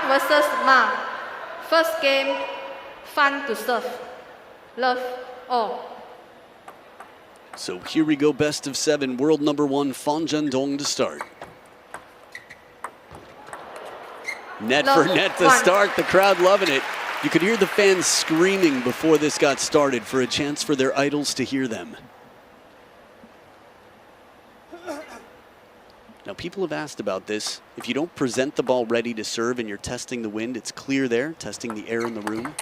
versus Ma. First game, fun to serve. Love all. So here we go, best of 7, world #1, Zhendong to start. Net for net to start, the crowd loving it. You could hear the fans screaming before this got started for a chance for their idols to hear them. Now, people have asked about this. If you don't present the ball ready to serve and you're testing the wind, it's clear there, testing the air in the room.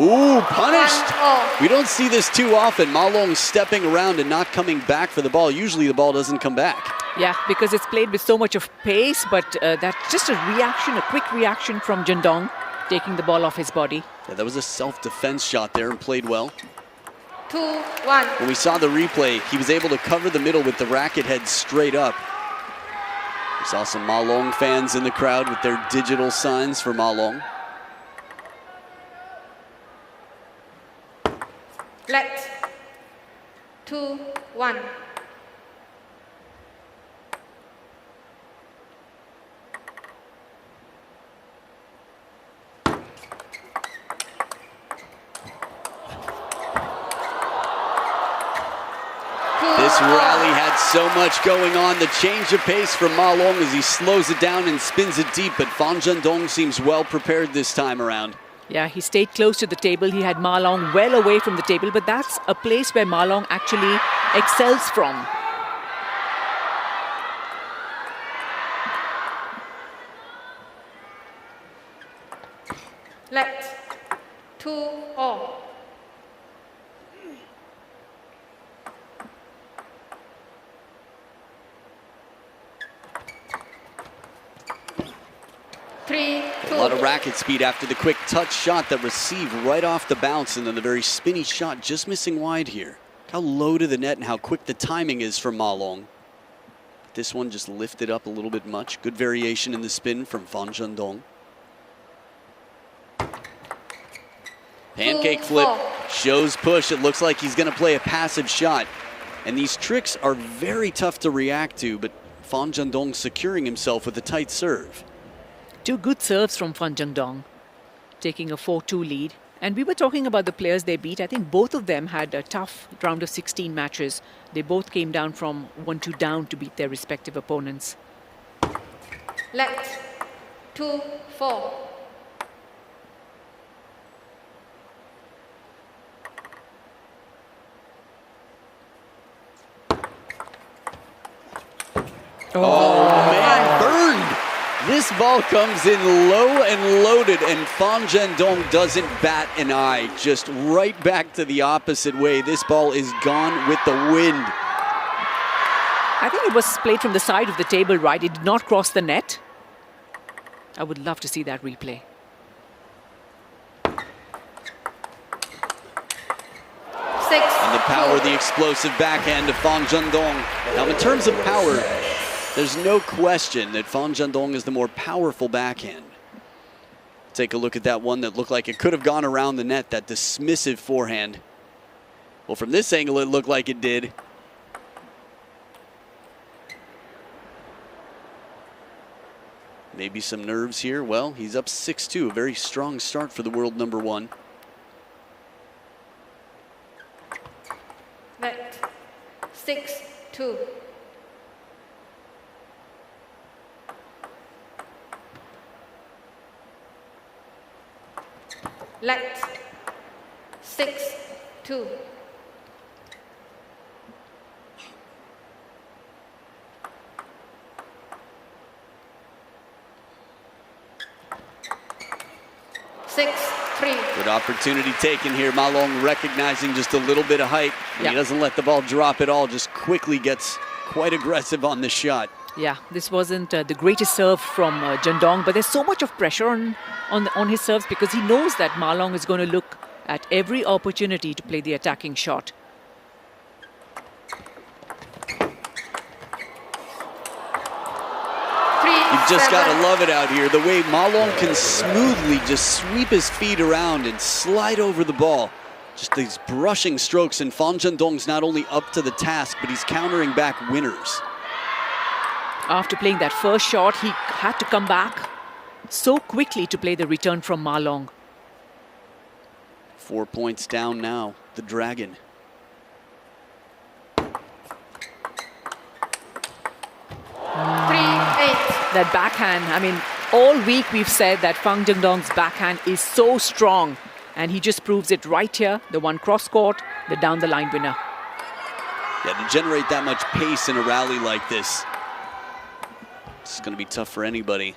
Ooh, punished! We don't see this too often. Ma Long stepping around and not coming back for the ball. Usually the ball doesn't come back. Yeah, because it's played with so much of pace, but that's just a reaction, a quick reaction from Zhendong, taking the ball off his body. Yeah, that was a self-defense shot there and played well. 2-1. When we saw the replay, he was able to cover the middle with the racket head straight up. We saw some Ma Long fans in the crowd with their digital signs for Ma Long. Let. 2-1. This rally had so much going on. The change of pace from Ma Long as he slows it down and spins it deep, but Zhendong seems well prepared this time around. Yeah, he stayed close to the table. He had Ma Long well away from the table, but that's a place where Ma Long actually excels from. Let. 2-all. A lot of racket speed after the quick touch shot that received right off the bounce, and then the very spinny shot just missing wide here. How low to the net and how quick the timing is for Ma Long. This one just lifted up a little bit much. Good variation in the spin from Zhendong. Pancake flip, shows push. It looks like he's going to play a passive shot. And these tricks are very tough to react to, but Zhendong securing himself with a tight serve. 2 good serves from Zhendong, taking a 4-2 lead. And we were talking about the players they beat. I think both of them had a tough round of 16 matches. They both came down from 1-2 down to beat their respective opponents. Let. 2-4. Oh man, burned! This ball comes in low and loaded, and Zhendong doesn't bat an eye. Just right back to the opposite way. This ball is gone with the wind. I think it was played from the side of the table, right? It did not cross the net. I would love to see that replay. And the power, the explosive backhand of Zhendong. Now, in terms of power, there's no question that Zhendong is the more powerful backhand. Take a look at that one that looked like it could have gone around the net, that dismissive forehand. Well, from this angle, it looked like it did. Maybe some nerves here. Well, he's up 6-2, a very strong start for the world #1. Let. 6-2. Let. 6-2. Good opportunity taken here. Ma Long recognizing just a little bit of height, and he doesn't let the ball drop at all, just quickly gets quite aggressive on this shot. Yeah, this wasn't the greatest serve from Zhendong, but there's so much of pressure on his serves because he knows that Ma Long is going to look at every opportunity to play the attacking shot. You've just got to love it out here. The way Ma Long can smoothly just sweep his feet around and slide over the ball. Just these brushing strokes, and Zhendong's not only up to the task, but he's countering back winners. After playing that first shot, he had to come back so quickly to play the return from Ma Long. 4 points down now, the Dragon. That backhand, I mean, all week we've said that Fang Zhendong's backhand is so strong. And he just proves it right here. The one cross-court, the down-the-line winner. Yeah, to generate that much pace in a rally like this, it's going to be tough for anybody.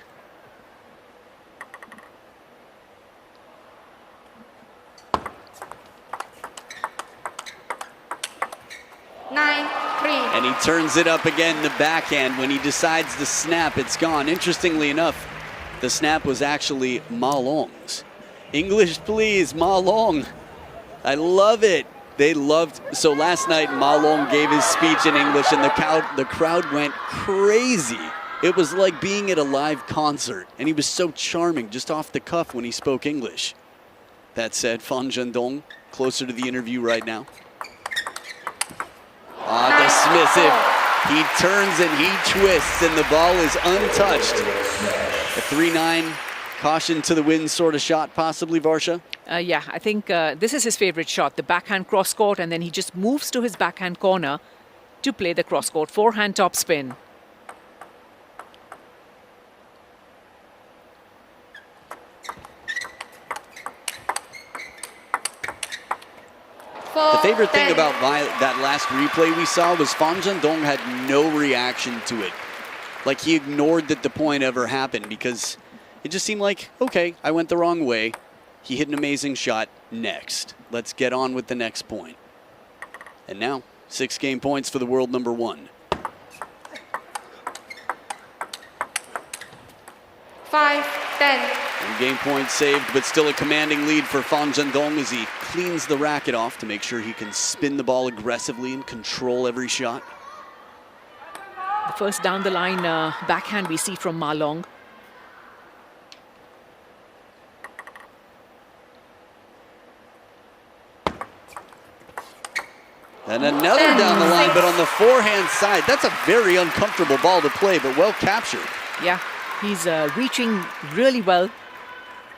And he turns it up again, the backhand. When he decides to snap, it's gone. Interestingly enough, the snap was actually Ma Long's. English, please, Ma Long. I love it. They loved. So last night, Ma Long gave his speech in English, and the crowd went crazy. It was like being at a live concert, and he was so charming, just off the cuff when he spoke English. That said, Fang Zhendong closer to the interview right now. Ah, dismissive. He turns and he twists, and the ball is untouched. A 3-9 caution to the wind sort of shot, possibly, Varsha? Yeah, I think this is his favorite shot, the backhand cross-court, and then he just moves to his backhand corner to play the cross-court forehand topspin. The favorite thing about that last replay we saw was Fang Zhendong had no reaction to it. Like he ignored that the point ever happened because it just seemed like, okay, I went the wrong way. He hit an amazing shot. Next. Let's get on with the next point. And now, 6 game points for the world number 1. 5-10. And game point saved, but still a commanding lead for Fang Zhendong as he cleans the racket off to make sure he can spin the ball aggressively and control every shot. The first down the line backhand we see from Ma Long. And another down the line, but on the forehand side. That's a very uncomfortable ball to play, but well captured. Yeah, he's reaching really well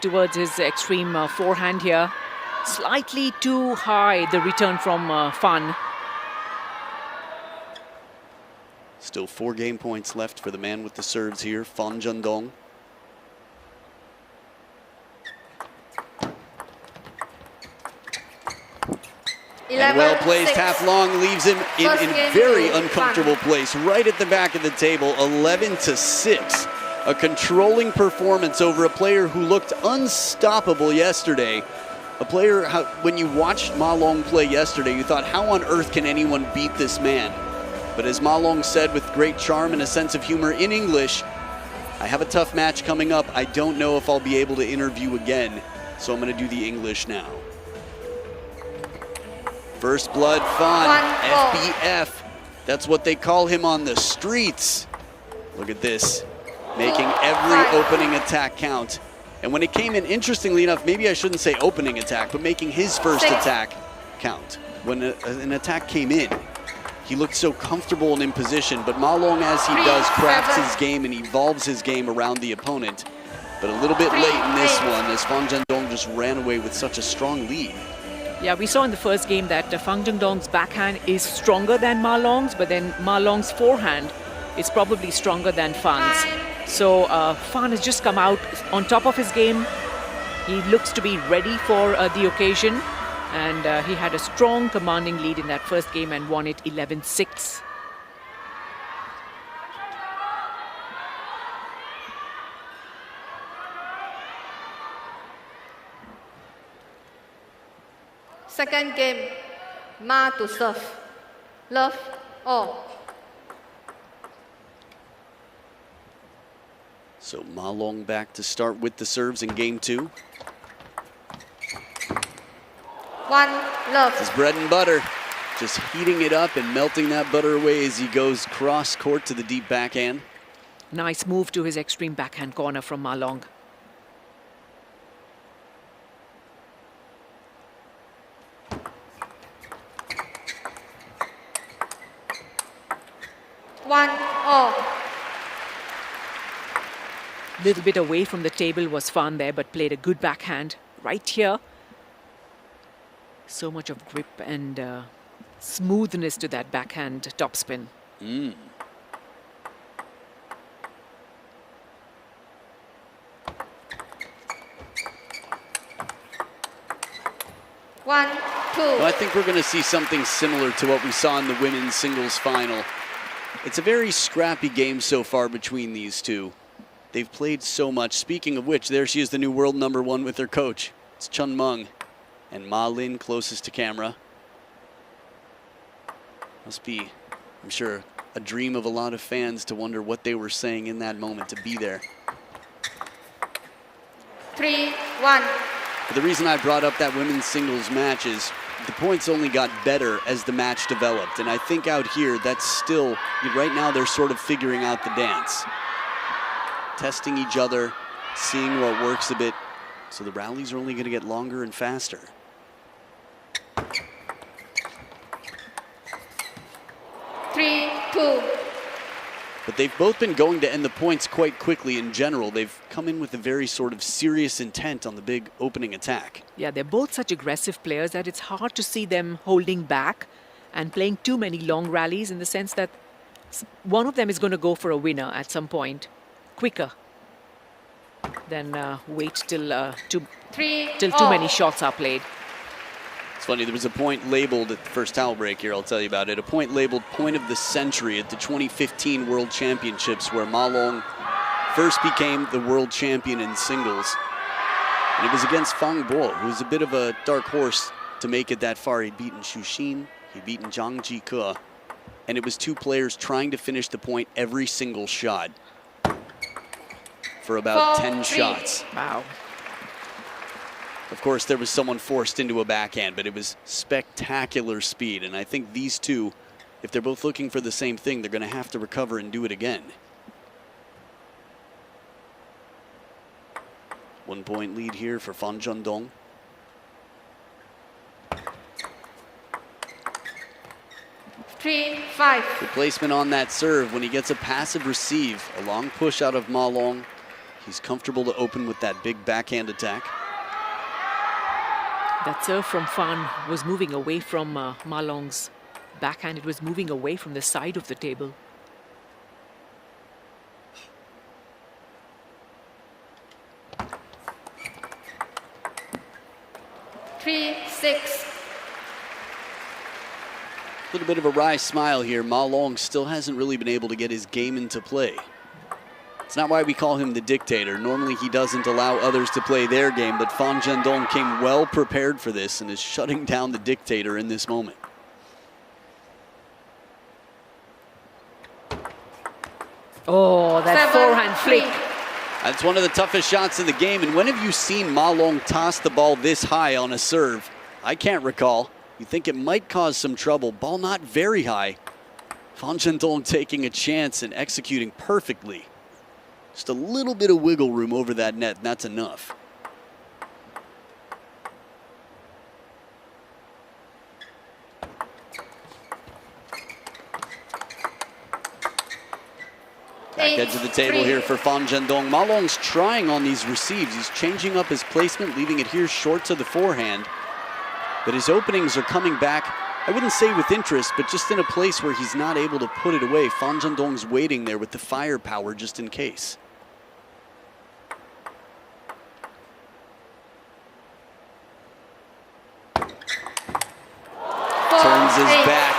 towards his extreme forehand here. Slightly too high, the return from Fan. Still 4 game points left for the man with the serves here, Fang Zhendong. And well placed half long leaves him in a very uncomfortable place, right at the back of the table, 11-6. A controlling performance over a player who looked unstoppable yesterday. A player, when you watched Ma Long play yesterday, you thought, how on earth can anyone beat this man? But as Ma Long said with great charm and a sense of humor in English, I have a tough match coming up. I don't know if I'll be able to interview again, so I'm going to do the English now. First blood, Fan, FBF. That's what they call him on the streets. Look at this, making every opening attack count. And when it came in, interestingly enough, maybe I shouldn't say opening attack, but making his first attack count. When an attack came in, he looked so comfortable and in position, but Ma Long, as he does, crafts his game and evolves his game around the opponent. But a little bit late in this one, as Fang Zhendong just ran away with such a strong lead. Yeah, we saw in the first game that Fang Zhendong's backhand is stronger than Ma Long's, but then Ma Long's forehand is probably stronger than Fan's. So Fan has just come out on top of his game. He looks to be ready for the occasion, and he had a strong commanding lead in that first game and won it 11-6. Second game, Ma to serve. Love all. So Ma Long back to start with the serves in game 2. 1 love. His bread and butter, just heating it up and melting that butter away as he goes cross court to the deep backhand. Nice move to his extreme backhand corner from Ma Long. Little bit away from the table was Fan there, but played a good backhand right here. So much of grip and smoothness to that backhand topspin. Mm. One, two. Well, I think we're going to see something similar to what we saw in the women's singles final. It's a very scrappy game so far between these two. They've played so much. Speaking of which, there she is, the new world #1 with her coach. It's Chun Meng and Ma Lin closest to camera. Must be, I'm sure, a dream of a lot of fans to wonder what they were saying in that moment to be there. 3-1. But the reason I brought up that women's singles match is the points only got better as the match developed. And I think out here, that's still, right now they're sort of figuring out the dance. Testing each other, seeing what works a bit. So the rallies are only going to get longer and faster. 3-2. But they've both been going to end the points quite quickly in general. They've come in with a very sort of serious intent on the big opening attack. Yeah, they're both such aggressive players that it's hard to see them holding back and playing too many long rallies, in the sense that one of them is going to go for a winner at some point quicker than wait till too many shots are played. It's funny, there was a point labeled at the first towel break here, I'll tell you about it. A point labeled point of the century at the 2015 World Championships, where Ma Long first became the world champion in singles. And it was against Fang Bo, who was a bit of a dark horse to make it that far. He'd beaten Xu Xin, he'd beaten Zhang Jike. And it was two players trying to finish the point every single shot for about 10 shots. Wow. Of course, there was someone forced into a backhand, but it was spectacular speed. And I think these two, if they're both looking for the same thing, they're going to have to recover and do it again. 1 point lead here for Fan Zhendong. Three, 5. Good placement on that serve. When he gets a passive receive, a long push out of Ma Long, he's comfortable to open with that big backhand attack. That serve from Fan was moving away from Ma Long's backhand. It was moving away from the side of the table. Three, 6. A little bit of a wry smile here. Ma Long still hasn't really been able to get his game into play. It's not why we call him the dictator. Normally he doesn't allow others to play their game, but Fan Zhendong came well prepared for this and is shutting down the dictator in this moment. Oh, that forehand flick. That's one of the toughest shots in the game. And when have you seen Ma Long toss the ball this high on a serve? I can't recall. You think it might cause some trouble. Ball not very high. Fan Zhendong taking a chance and executing perfectly. Just a little bit of wiggle room over that net, and that's enough. Back edge of the table here for Fan Zhendong. Ma Long's trying on these receives. He's changing up his placement, leaving it here short to the forehand. But his openings are coming back, I wouldn't say with interest, but just in a place where he's not able to put it away. Fan Zhendong's waiting there with the firepower just in case. Turns his back.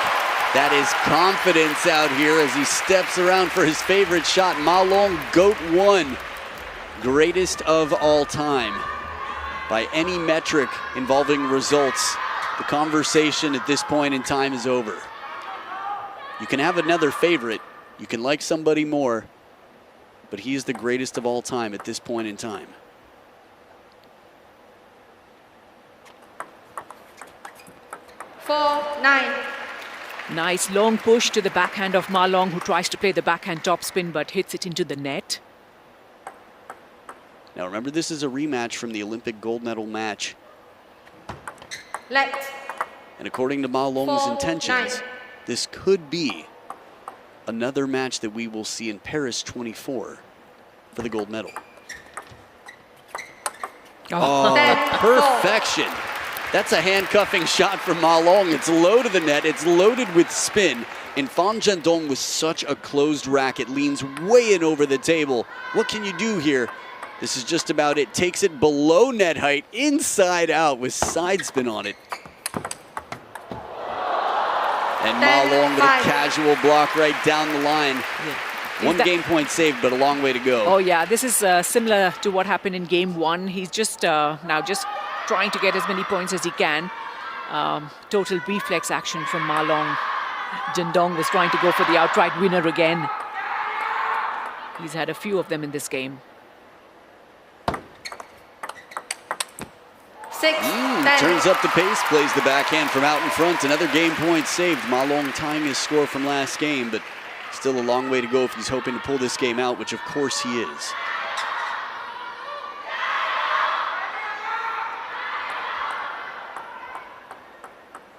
That is confidence out here as he steps around for his favorite shot. Ma Long, GOAT 1. Greatest of all time. By any metric involving results, the conversation at this point in time is over. You can have another favorite. You can like somebody more. But he is the greatest of all time at this point in time. Four, 9. Nice long push to the backhand of Ma Long, who tries to play the backhand topspin but hits it into the net. Now remember, this is a rematch from the Olympic gold medal match. Let. And according to Ma Long's 4, intentions, 9. this could be another match that we will see in Paris 24 for the gold medal. Oh, 10-4. perfection. That's a handcuffing shot from Ma Long. It's low to the net. It's loaded with spin. And Fan Zhendong with such a closed racket leans way in over the table. What can you do here? This is just about it. Takes it below net height, inside out with side spin on it. And Ma Long with a casual block right down the line. Yeah. One game point saved, but a long way to go. Oh yeah, this is similar to what happened in game one. He's just now just trying to get as many points as he can. Total reflex action from Ma Long. Zhendong was trying to go for the outright winner again. He's had a few of them in this game. 6-10. Turns up the pace, plays the backhand from out in front. Another game point saved. Ma Long tying his score from last game, but still a long way to go if he's hoping to pull this game out, which of course he is.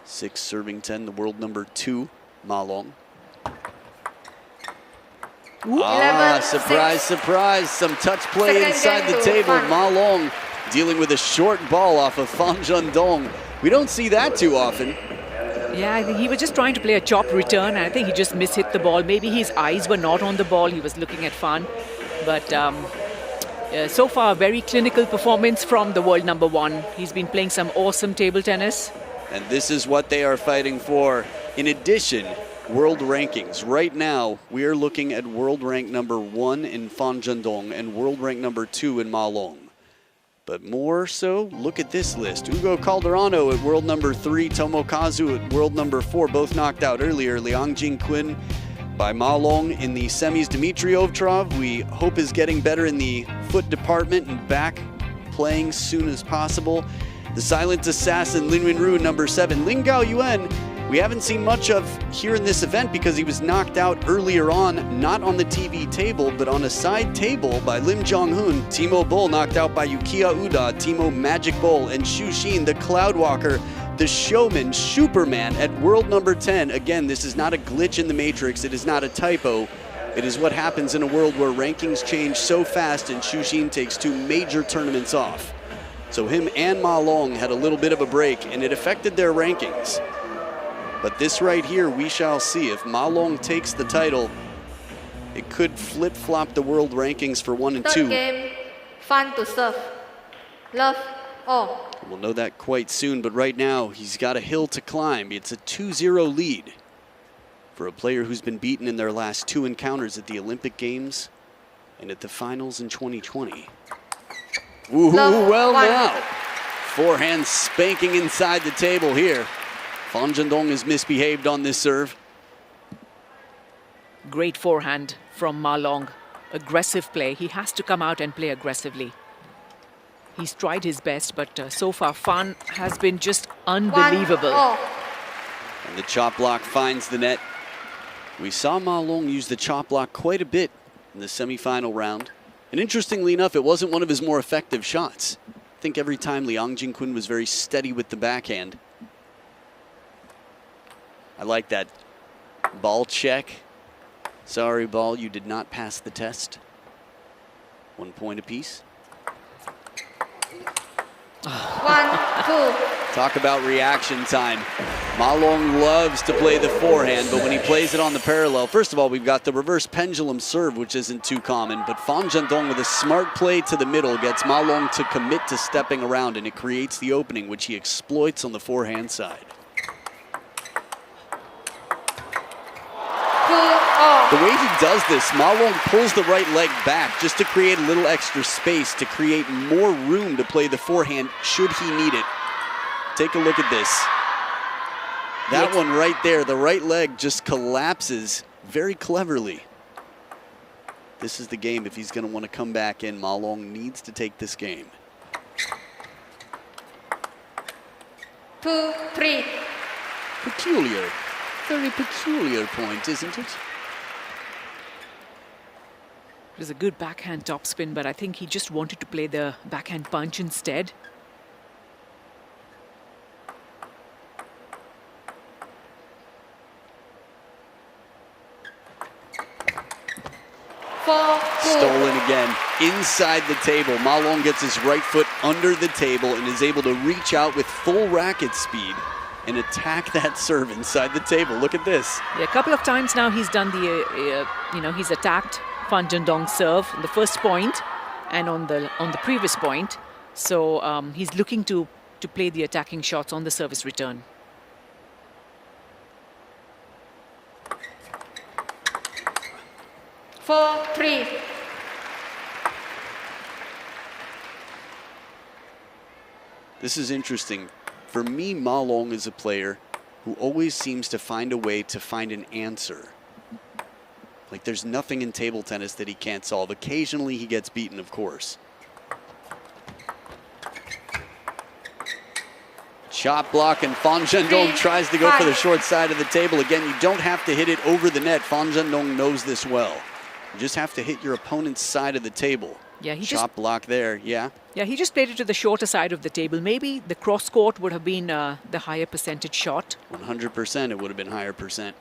Six serving 10, the world number 2, Ma Long. Surprise, surprise. Some touch play inside the table. Ma Long dealing with a short ball off of Fan Zhendong. We don't see that too often. Yeah, I think he was just trying to play a chop return, and I think he just mishit the ball. Maybe his eyes were not on the ball. He was looking at Fan. But so far, very clinical performance from the world number 1. He's been playing some awesome table tennis. And this is what they are fighting for. In addition, world rankings. Right now, we are looking at world rank number 1 in Fan Zhendong and world rank number 2 in Ma Long. But more so, look at this list. Ugo Calderano at world number 3, Tomokazu at world number 4, both knocked out earlier. Liang Jingquin by Ma Long in the semis. Dmitry Ovtcharov, we hope is getting better in the foot department and back playing soon as possible. The silent assassin, Lin Wenru, number 7. Lin Gaoyuan, we haven't seen much of here in this event because he was knocked out earlier on, not on the TV table, but on a side table by Lim Jong-hoon. Timo Boll knocked out by Yukiya Uda, Timo Magic Boll, and Xu Xin, the Cloudwalker, the showman, Superman at world number 10. Again, this is not a glitch in the matrix. It is not a typo. It is what happens in a world where rankings change so fast and Xu Xin takes 2 major tournaments off. So him and Ma Long had a little bit of a break, and it affected their rankings. But this right here, we shall see. If Ma Long takes the title, it could flip-flop the world rankings for 1 and 2. Third game, Fan to serve. Love all. We'll know that quite soon, but right now, he's got a hill to climb. It's a 2-0 lead for a player who's been beaten in their last 2 encounters at the Olympic Games and at the finals in 2020. Ooh, well now. Forehand spanking inside the table here. Fan Zhendong has misbehaved on this serve. Great forehand from Ma Long. Aggressive play. He has to come out and play aggressively. He's tried his best, but so far Fan has been just unbelievable. 1-all. And the chop block finds the net. We saw Ma Long use the chop block quite a bit in the semifinal round. And interestingly enough, it wasn't one of his more effective shots. I think every time Liang Jingquin was very steady with the backhand. I like that ball check. Sorry, ball, you did not pass the test. 1 point apiece. 1-2. Talk about reaction time. Ma Long loves to play the forehand, but when he plays it on the parallel, first of all, we've got the reverse pendulum serve, which isn't too common, but Fan Zhendong with a smart play to the middle gets Ma Long to commit to stepping around, and it creates the opening, which he exploits on the forehand side. 2-all. The way he does this, Ma Long pulls the right leg back just to create a little extra space, to create more room to play the forehand should he need it. Take a look at this. That one right there, the right leg just collapses very cleverly. This is the game if he's going to want to come back in. Ma Long needs to take this game. 2-3. Peculiar. Very peculiar point, isn't it? It was a good backhand topspin, but I think he just wanted to play the backhand punch instead. 4-4. 4-2. Stolen again. Inside the table. Ma Long gets his right foot under the table and is able to reach out with full racket speed and attack that serve inside the table. Look at this. Yeah, a couple of times now he's done the, he's attacked Fan Zhendong's serve on the first point and on the previous point. So he's looking to play the attacking shots on the service return. Four, 3. This is interesting. For me, Ma Long is a player who always seems to find a way to find an answer. Like there's nothing in table tennis that he can't solve. Occasionally he gets beaten, of course. Shot block, and Fan Zhendong tries to go for the short side of the table. Again, you don't have to hit it over the net. Fan Zhendong knows this well. You just have to hit your opponent's side of the table. Yeah, Shot block there, yeah. Yeah, he just played it to the shorter side of the table. Maybe the cross court would have been the higher percentage shot. 100% it would have been higher percent.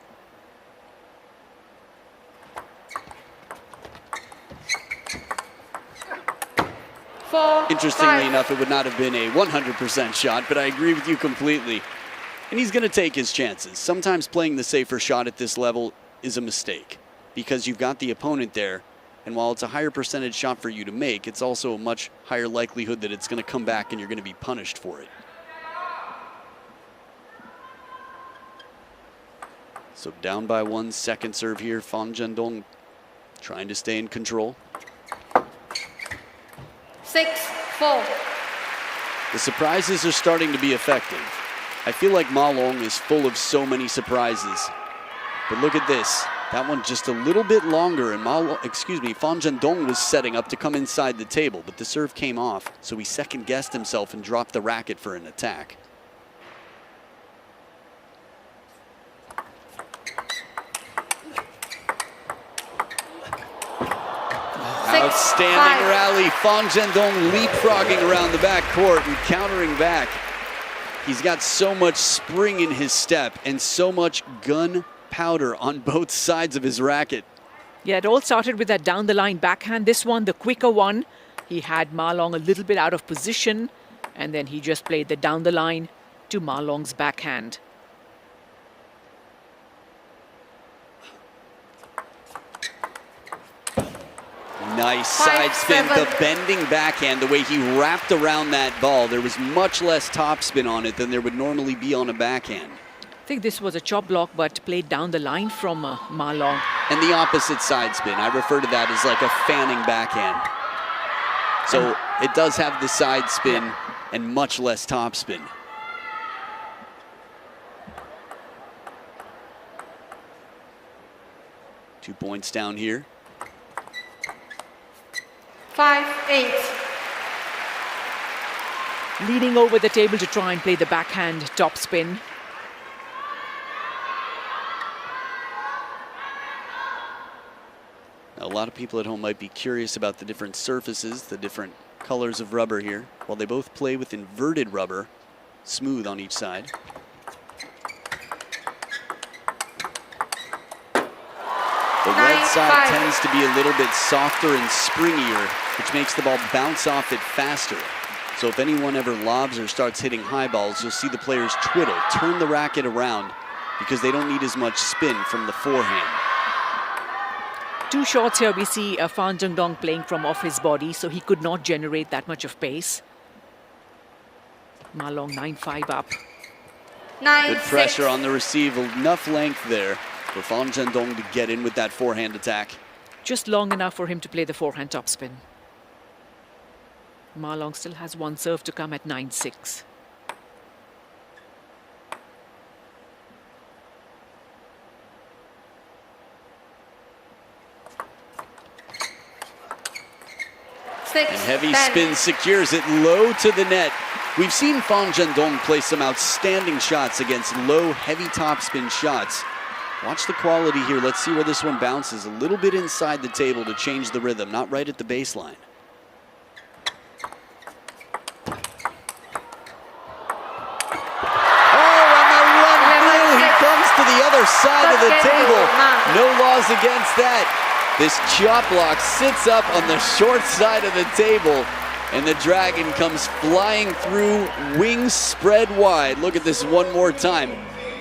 Interestingly enough, it would not have been a 100% shot, but I agree with you completely. And he's going to take his chances. Sometimes playing the safer shot at this level is a mistake because you've got the opponent there. And while it's a higher percentage shot for you to make, it's also a much higher likelihood that it's going to come back and you're going to be punished for it. So down by 1, second serve here. Fan Zhendong trying to stay in control. 6-4. The surprises are starting to be effective. I feel like Ma Long is full of so many surprises. But look at this. That one just a little bit longer, and Fan Zhendong was setting up to come inside the table, but the serve came off, so he second-guessed himself and dropped the racket for an attack. Outstanding rally. Fan Zhendong leapfrogging around the back court and countering back. He's got so much spring in his step and so much gunpowder on both sides of his racket. Yeah, it all started with that down-the-line backhand. This one, the quicker one, he had Ma Long a little bit out of position, and then he just played the down-the-line to Ma Long's backhand. Nice side spin, the bending backhand, the way he wrapped around that ball. There was much less topspin on it than there would normally be on a backhand. I think this was a chop block, but played down the line from Ma Long. And the opposite side spin, I refer to that as like a fanning backhand. So it does have the side spin and much less topspin. Two points down here. 5-8. Leaning over the table to try and play the backhand topspin. A lot of people at home might be curious about the different surfaces, the different colors of rubber here. While they both play with inverted rubber, smooth on each side. The red side tends to be a little bit softer and springier, which makes the ball bounce off it faster. So if anyone ever lobs or starts hitting high balls, you'll see the players twiddle, turn the racket around, because they don't need as much spin from the forehand. Two shots here, we see Fan Zhendong playing from off his body, so he could not generate that much of pace. Ma Long 9-5 up. 9-6. Good pressure on the receive, enough length there for Fan Zhendong to get in with that forehand attack. Just long enough for him to play the forehand topspin. Ma Long still has one serve to come at 9-6. And heavy spin secures it low to the net. We've seen Fan Zhendong play some outstanding shots against low, heavy topspin shots. Watch the quality here. Let's see where this one bounces. A little bit inside the table to change the rhythm, not right at the baseline. Oh, on the run through, he comes to the other side of the table. No laws against that. This chop block sits up on the short side of the table, and the dragon comes flying through, wings spread wide. Look at this one more time.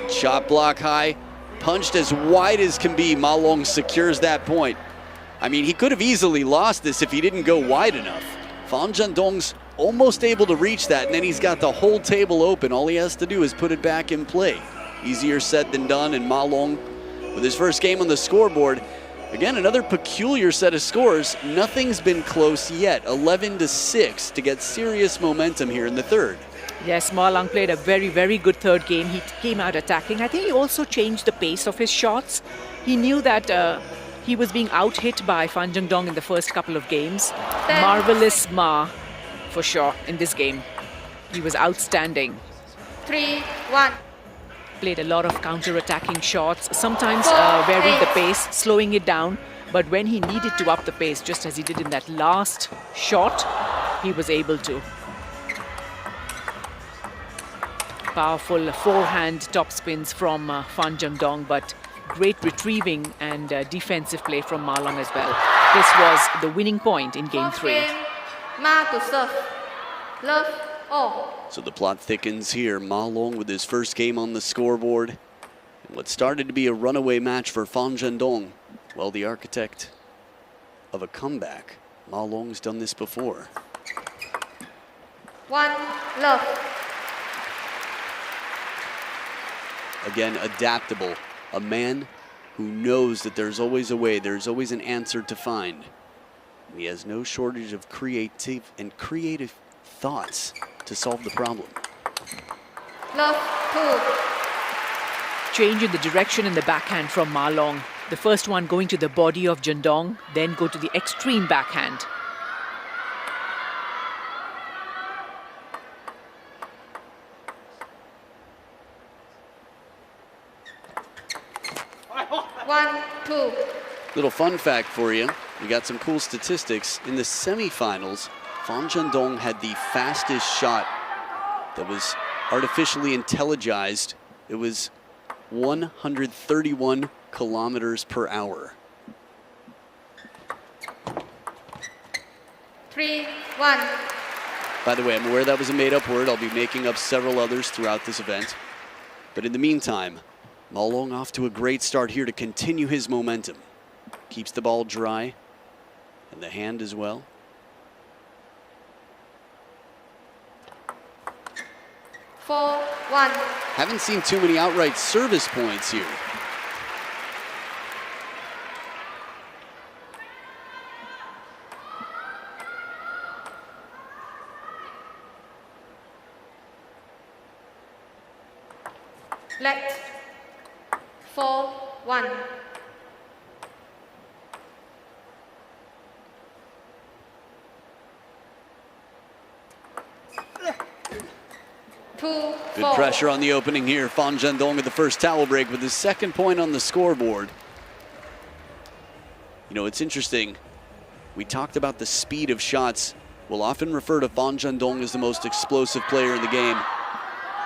Chop block high, punched as wide as can be. Ma Long secures that point. I mean, he could have easily lost this if he didn't go wide enough. Fan Zhendong's almost able to reach that, and then he's got the whole table open. All he has to do is put it back in play. Easier said than done, and Ma Long, with his first game on the scoreboard, again, another peculiar set of scores. Nothing's been close yet. 11-6 to get serious momentum here in the third. Yes, Ma Long played a very, very good third game. He came out attacking. I think he also changed the pace of his shots. He knew that he was being out-hit by Fan Zhendong in the first couple of games. Marvelous Ma, for sure, in this game. He was outstanding. 3-1. Played a lot of counter-attacking shots, sometimes varied the pace, slowing it down. But when he needed to up the pace, just as he did in that last shot, he was able to. Powerful forehand top spins from Fan Zhendong, but great retrieving and defensive play from Ma Long as well. This was the winning point in game 3. Ma to serve. Love all. So the plot thickens here. Ma Long with his first game on the scoreboard. And what started to be a runaway match for Fan Zhendong. Well, the architect of a comeback. Ma Long's done this before. 1 love. Again, adaptable. A man who knows that there's always a way, there's always an answer to find. He has no shortage of creative thoughts to solve the problem. Love 2. Change in the direction in the backhand from Ma Long. The first one going to the body of Zhendong, then go to the extreme backhand. One, two. Little fun fact for you. We got some cool statistics. In the semifinals, Fan Zhendong had the fastest shot that was artificially intelligized. It was 131 kilometers per hour. 3-1. By the way, I'm aware that was a made-up word. I'll be making up several others throughout this event. But in the meantime, Ma Long off to a great start here to continue his momentum. Keeps the ball dry, and the hand as well. 4-1. Haven't seen too many outright service points here. Let 4-1. Good pressure on the opening here. Fan Zhendong with the first towel break with his second point on the scoreboard. You know, it's interesting. We talked about the speed of shots. We'll often refer to Fan Zhendong as the most explosive player in the game.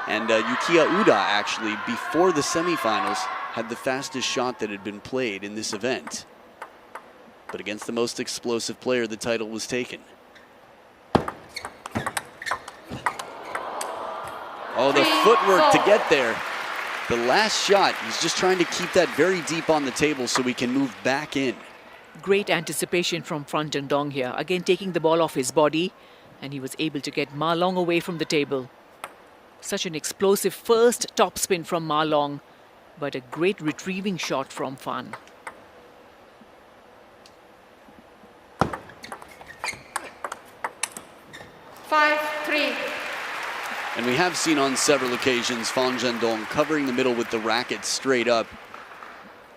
And Yukiya Uda, actually, before the semifinals, had the fastest shot that had been played in this event. But against the most explosive player, the title was taken. Oh, the footwork to get there. The last shot, he's just trying to keep that very deep on the table so he can move back in. Great anticipation from Fan Zhendong here. Again, taking the ball off his body, and he was able to get Ma Long away from the table. Such an explosive first top spin from Ma Long, but a great retrieving shot from Fan. Five, 3. And we have seen on several occasions Fan Zhendong covering the middle with the racket straight up.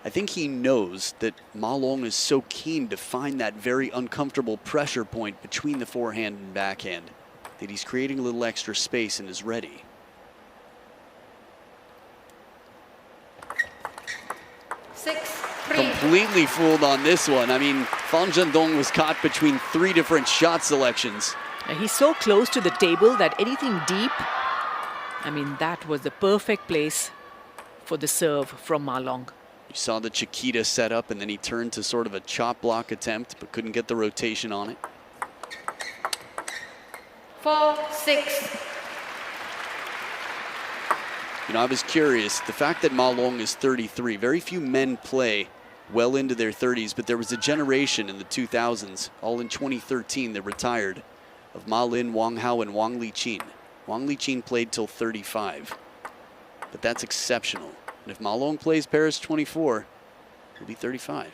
I think he knows that Ma Long is so keen to find that very uncomfortable pressure point between the forehand and backhand that he's creating a little extra space and is ready. Completely fooled on this one. I mean, Fan Zhendong was caught between 3 different shot selections. He's so close to the table that anything deep, I mean, that was the perfect place for the serve from Ma Long. You saw the Chiquita set up, and then he turned to sort of a chop block attempt, but couldn't get the rotation on it. 4-6. You know, I was curious, the fact that Ma Long is 33, very few men play well into their 30s, but there was a generation in the 2000s, all in 2013, that retired, of Ma Lin, Wang Hao, and Wang Liqin. Wang Liqin played till 35, but that's exceptional. And if Ma Long plays Paris 24, he'll be 35.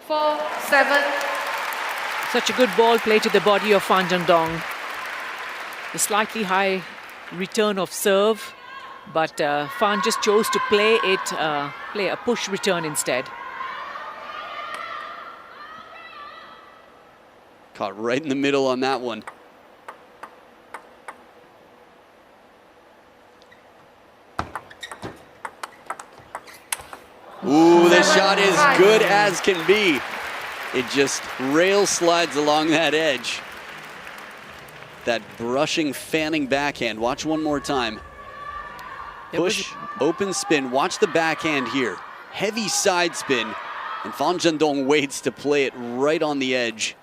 4-7. Such a good ball play to the body of Fan Zhendong. A slightly high return of serve, but Fan just chose to play a push return instead. Caught right in the middle on that one. Ooh, this shot is good as can be. It just rail slides along that edge. That brushing, fanning backhand. Watch one more time. Push, open spin. Watch the backhand here. Heavy side spin. And Fan Zhendong waits to play it right on the edge.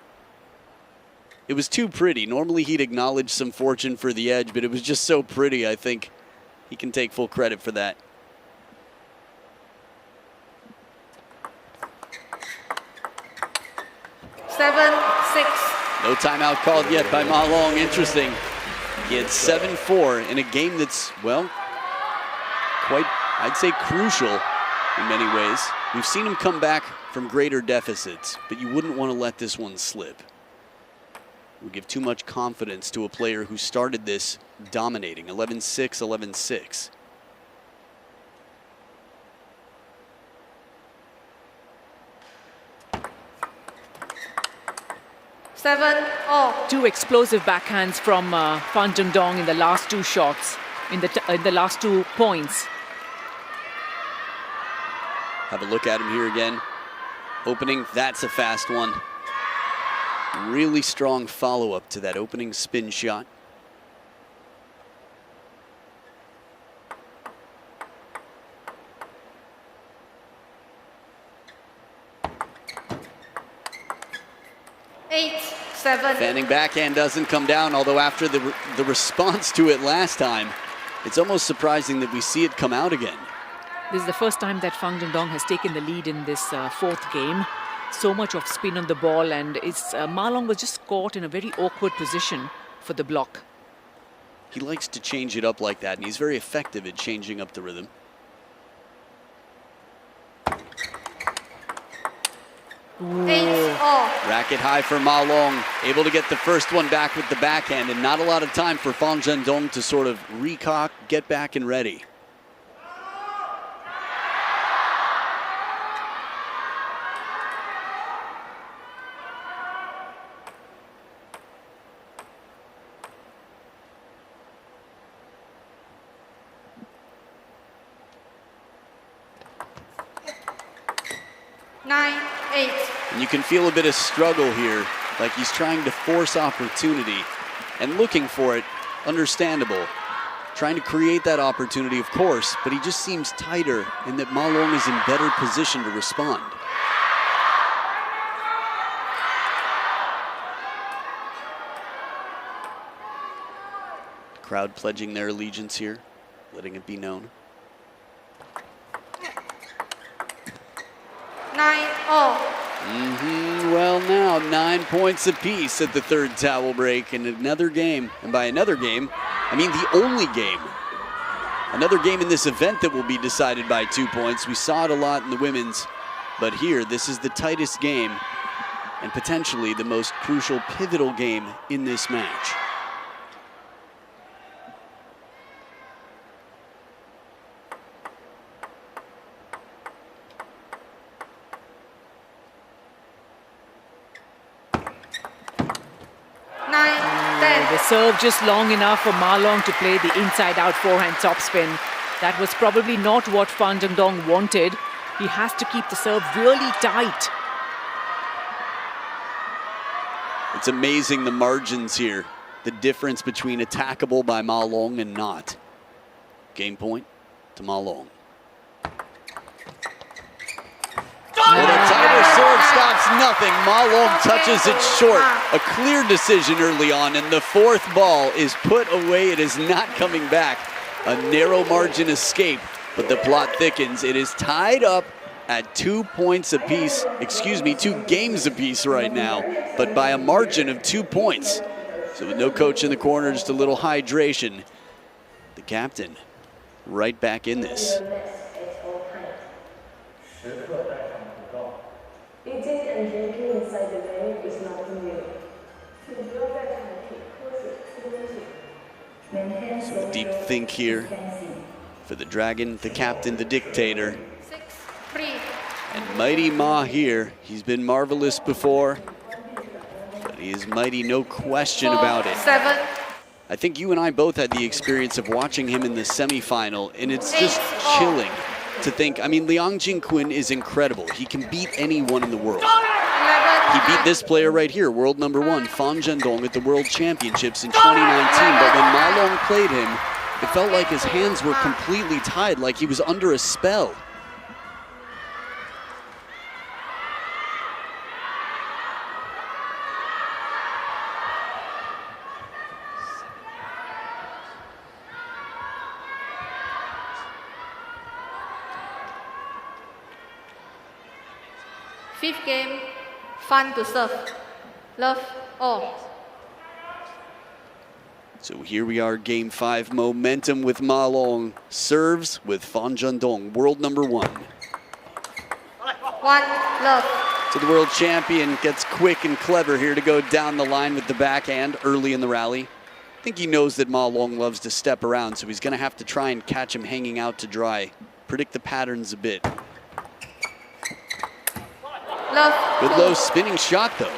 It was too pretty. Normally he'd acknowledge some fortune for the edge, but it was just so pretty, I think he can take full credit for that. No timeout called yet by Ma Long. Interesting. He had 7-4 in a game that's, well, quite, I'd say, crucial in many ways. We've seen him come back from greater deficits, but you wouldn't want to let this one slip. It would give too much confidence to a player who started this dominating. 11-6, 11-6. Two explosive backhands from Fan Zhendong in the last two shots, in the last 2 points. Have a look at him here again. Opening, that's a fast one. Really strong follow-up to that opening spin shot. Fanning backhand doesn't come down, although after the response to it last time, it's almost surprising that we see it come out again. This is the first time that Fan Zhendong has taken the lead in this fourth game. So much of spin on the ball, and Ma Long was just caught in a very awkward position for the block. He likes to change it up like that, and he's very effective at changing up the rhythm. Racket high for Ma Long, able to get the first one back with the backhand, and not a lot of time for Fan Zhendong to sort of recock, get back and ready. And you can feel a bit of struggle here, like he's trying to force opportunity and looking for it, understandable. Trying to create that opportunity, of course, but he just seems tighter and that Ma Long is in better position to respond. The crowd pledging their allegiance here, letting it be known. 9-0. Well, now 9 points apiece at the third towel break, and another game, and by another game, I mean the only game. Another game in this event that will be decided by 2 points. We saw it a lot in the women's, but here, this is the tightest game and potentially the most crucial, pivotal game in this match. The serve just long enough for Ma Long to play the inside-out forehand topspin. That was probably not what Fan Zhendong wanted. He has to keep the serve really tight. It's amazing the margins here. The difference between attackable by Ma Long and not. Game point. to Ma Long. Well, the tighter serve stops nothing. Ma Long touches it short. A clear decision early on, and the fourth ball is put away. It is not coming back. A narrow margin escape, but the plot thickens. It is tied up at 2 points apiece, 2 games apiece right now, but by a margin of 2 points. So with no coach in the corner, just a little hydration. The captain right back in this. Eating and drinking inside the venue is nothing new. So deep think here for the Dragon, the captain, the dictator. 6-3. And mighty Ma here, he's been marvelous before, but he is mighty, no question about it. 7. I think you and I both had the experience of watching him in the semifinal, and it's just chilling to think. I mean, Liang Jingquin is incredible. He can beat anyone in the world. He beat this player right here, world number 1, Fan Zhendong, at the World Championships in 2019. But when Ma Long played him, it felt like his hands were completely tied, like he was under a spell. Fifth game, fun to serve. Love all. So here we are, game 5, momentum with Ma Long. Serves with Fan Zhendong, world number 1. 1 love. So the world champion gets quick and clever here to go down the line with the backhand early in the rally. I think he knows that Ma Long loves to step around, so he's going to have to try and catch him hanging out to dry. Predict the patterns a bit. Love. Good low spinning shot, though.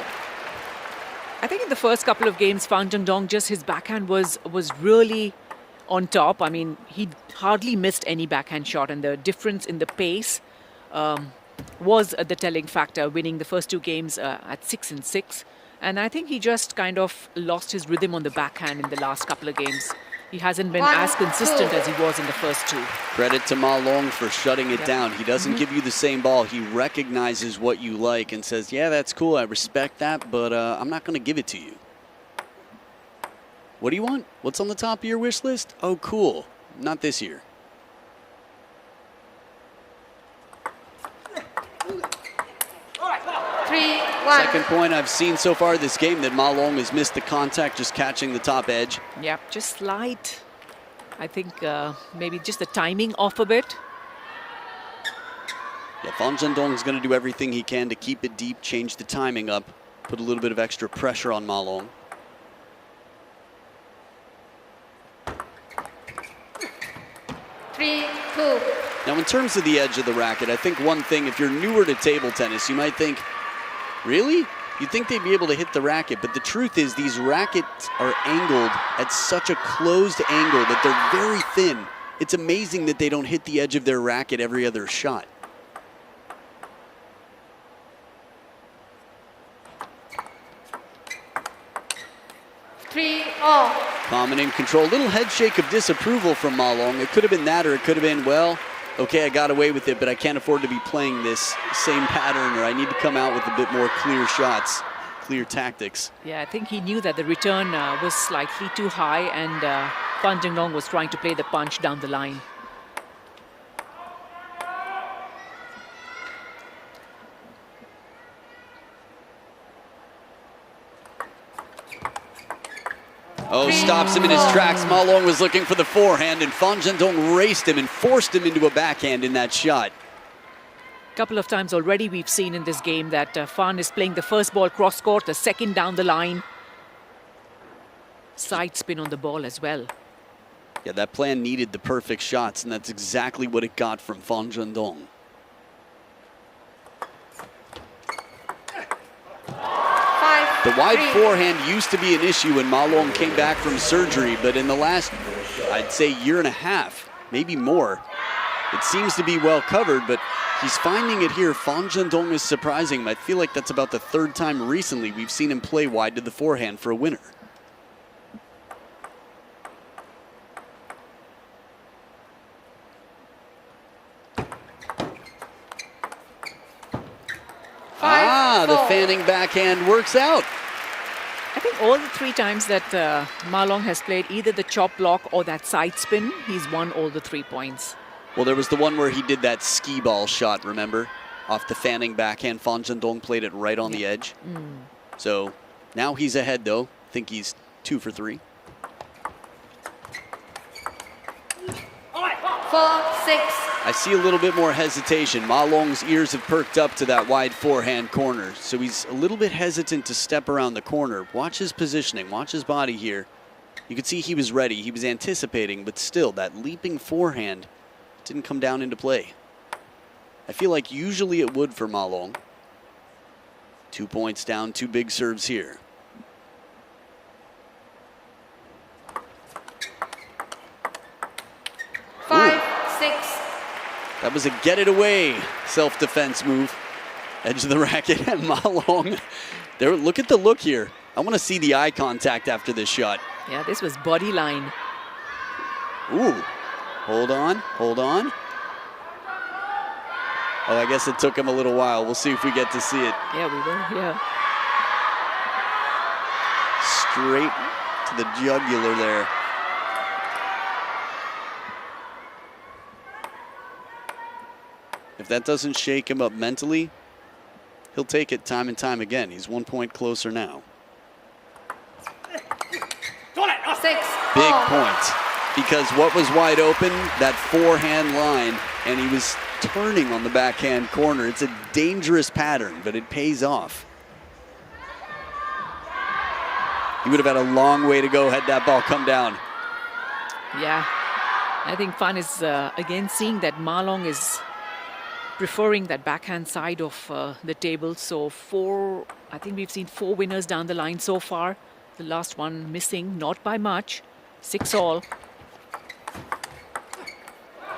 I think in the first couple of games, Fan Zhendong, just his backhand was really on top. I mean, he hardly missed any backhand shot, and the difference in the pace was the telling factor, winning the first 2 games at 6-6. And I think he just kind of lost his rhythm on the backhand in the last couple of games. He hasn't been as consistent as he was in the first 2. Credit to Ma Long for shutting it down. He doesn't give you the same ball. He recognizes what you like and says, yeah, that's cool, I respect that, but I'm not going to give it to you. What do you want? What's on the top of your wish list? Oh, cool. Not this year. Second point I've seen so far this game that Ma Long has missed the contact, just catching the top edge. Yeah, just slight. I think maybe just the timing off a bit. Yeah, Fan Zhendong is going to do everything he can to keep it deep, change the timing up, put a little bit of extra pressure on Ma Long. Now, in terms of the edge of the racket, I think one thing, if you're newer to table tennis, you might think, really? You'd think they'd be able to hit the racket, but the truth is these rackets are angled at such a closed angle that they're very thin. It's amazing that they don't hit the edge of their racket every other shot. Common in control. Little head shake of disapproval from Ma Long. It could have been that, or it could have been, well, okay, I got away with it, but I can't afford to be playing this same pattern, or I need to come out with a bit more clear shots, clear tactics. Yeah, I think he knew that the return was slightly too high, and Fan Zhendong was trying to play the punch down the line. Oh, stops him in his tracks. Ma Long was looking for the forehand, and Fan Zhendong raced him and forced him into a backhand in that shot. A couple of times already we've seen in this game that Fan is playing the first ball cross-court, the second down the line. Side spin on the ball as well. Yeah, that plan needed the perfect shots, and that's exactly what it got from Fan Zhendong. The wide forehand used to be an issue when Ma Long came back from surgery, but in the last, I'd say, year and a half, maybe more, it seems to be well covered, but he's finding it here. Fan Zhendong is surprising him. I feel like that's about the 3rd time recently we've seen him play wide to the forehand for a winner. the fanning backhand works out. I think all the 3 times that Ma Long has played either the chop block or that side spin, he's won all the 3 points. Well, there was the one where he did that skee ball shot, remember? Off the fanning backhand. Fan Zhendong played it right on the edge. So now he's ahead, though. I think he's 2 for 3. 4-6. I see a little bit more hesitation. Ma Long's ears have perked up to that wide forehand corner, so he's a little bit hesitant to step around the corner. Watch his positioning, watch his body here. You could see he was ready, he was anticipating, but still, that leaping forehand didn't come down into play. I feel like usually it would for Ma Long. 2 points down, 2 big serves here. Five, 6. That was a get it away self-defense move. Edge of the racket and Ma Long. There, look at the look here. I want to see the eye contact after this shot. Yeah, this was body line. Ooh, hold on, hold on. Oh, I guess it took him a little while. We'll see if we get to see it. Yeah, we will, yeah. Straight to the jugular there. If that doesn't shake him up mentally, he'll take it time and time again. He's 1 point closer now. 6. Big point. Because what was wide open, that forehand line, and he was turning on the backhand corner. It's a dangerous pattern, but it pays off. He would have had a long way to go had that ball come down. Yeah, I think Fan is again seeing that Ma Long is preferring that backhand side of the table. So I think we've seen 4 winners down the line so far. The last one missing, not by much. 6 all.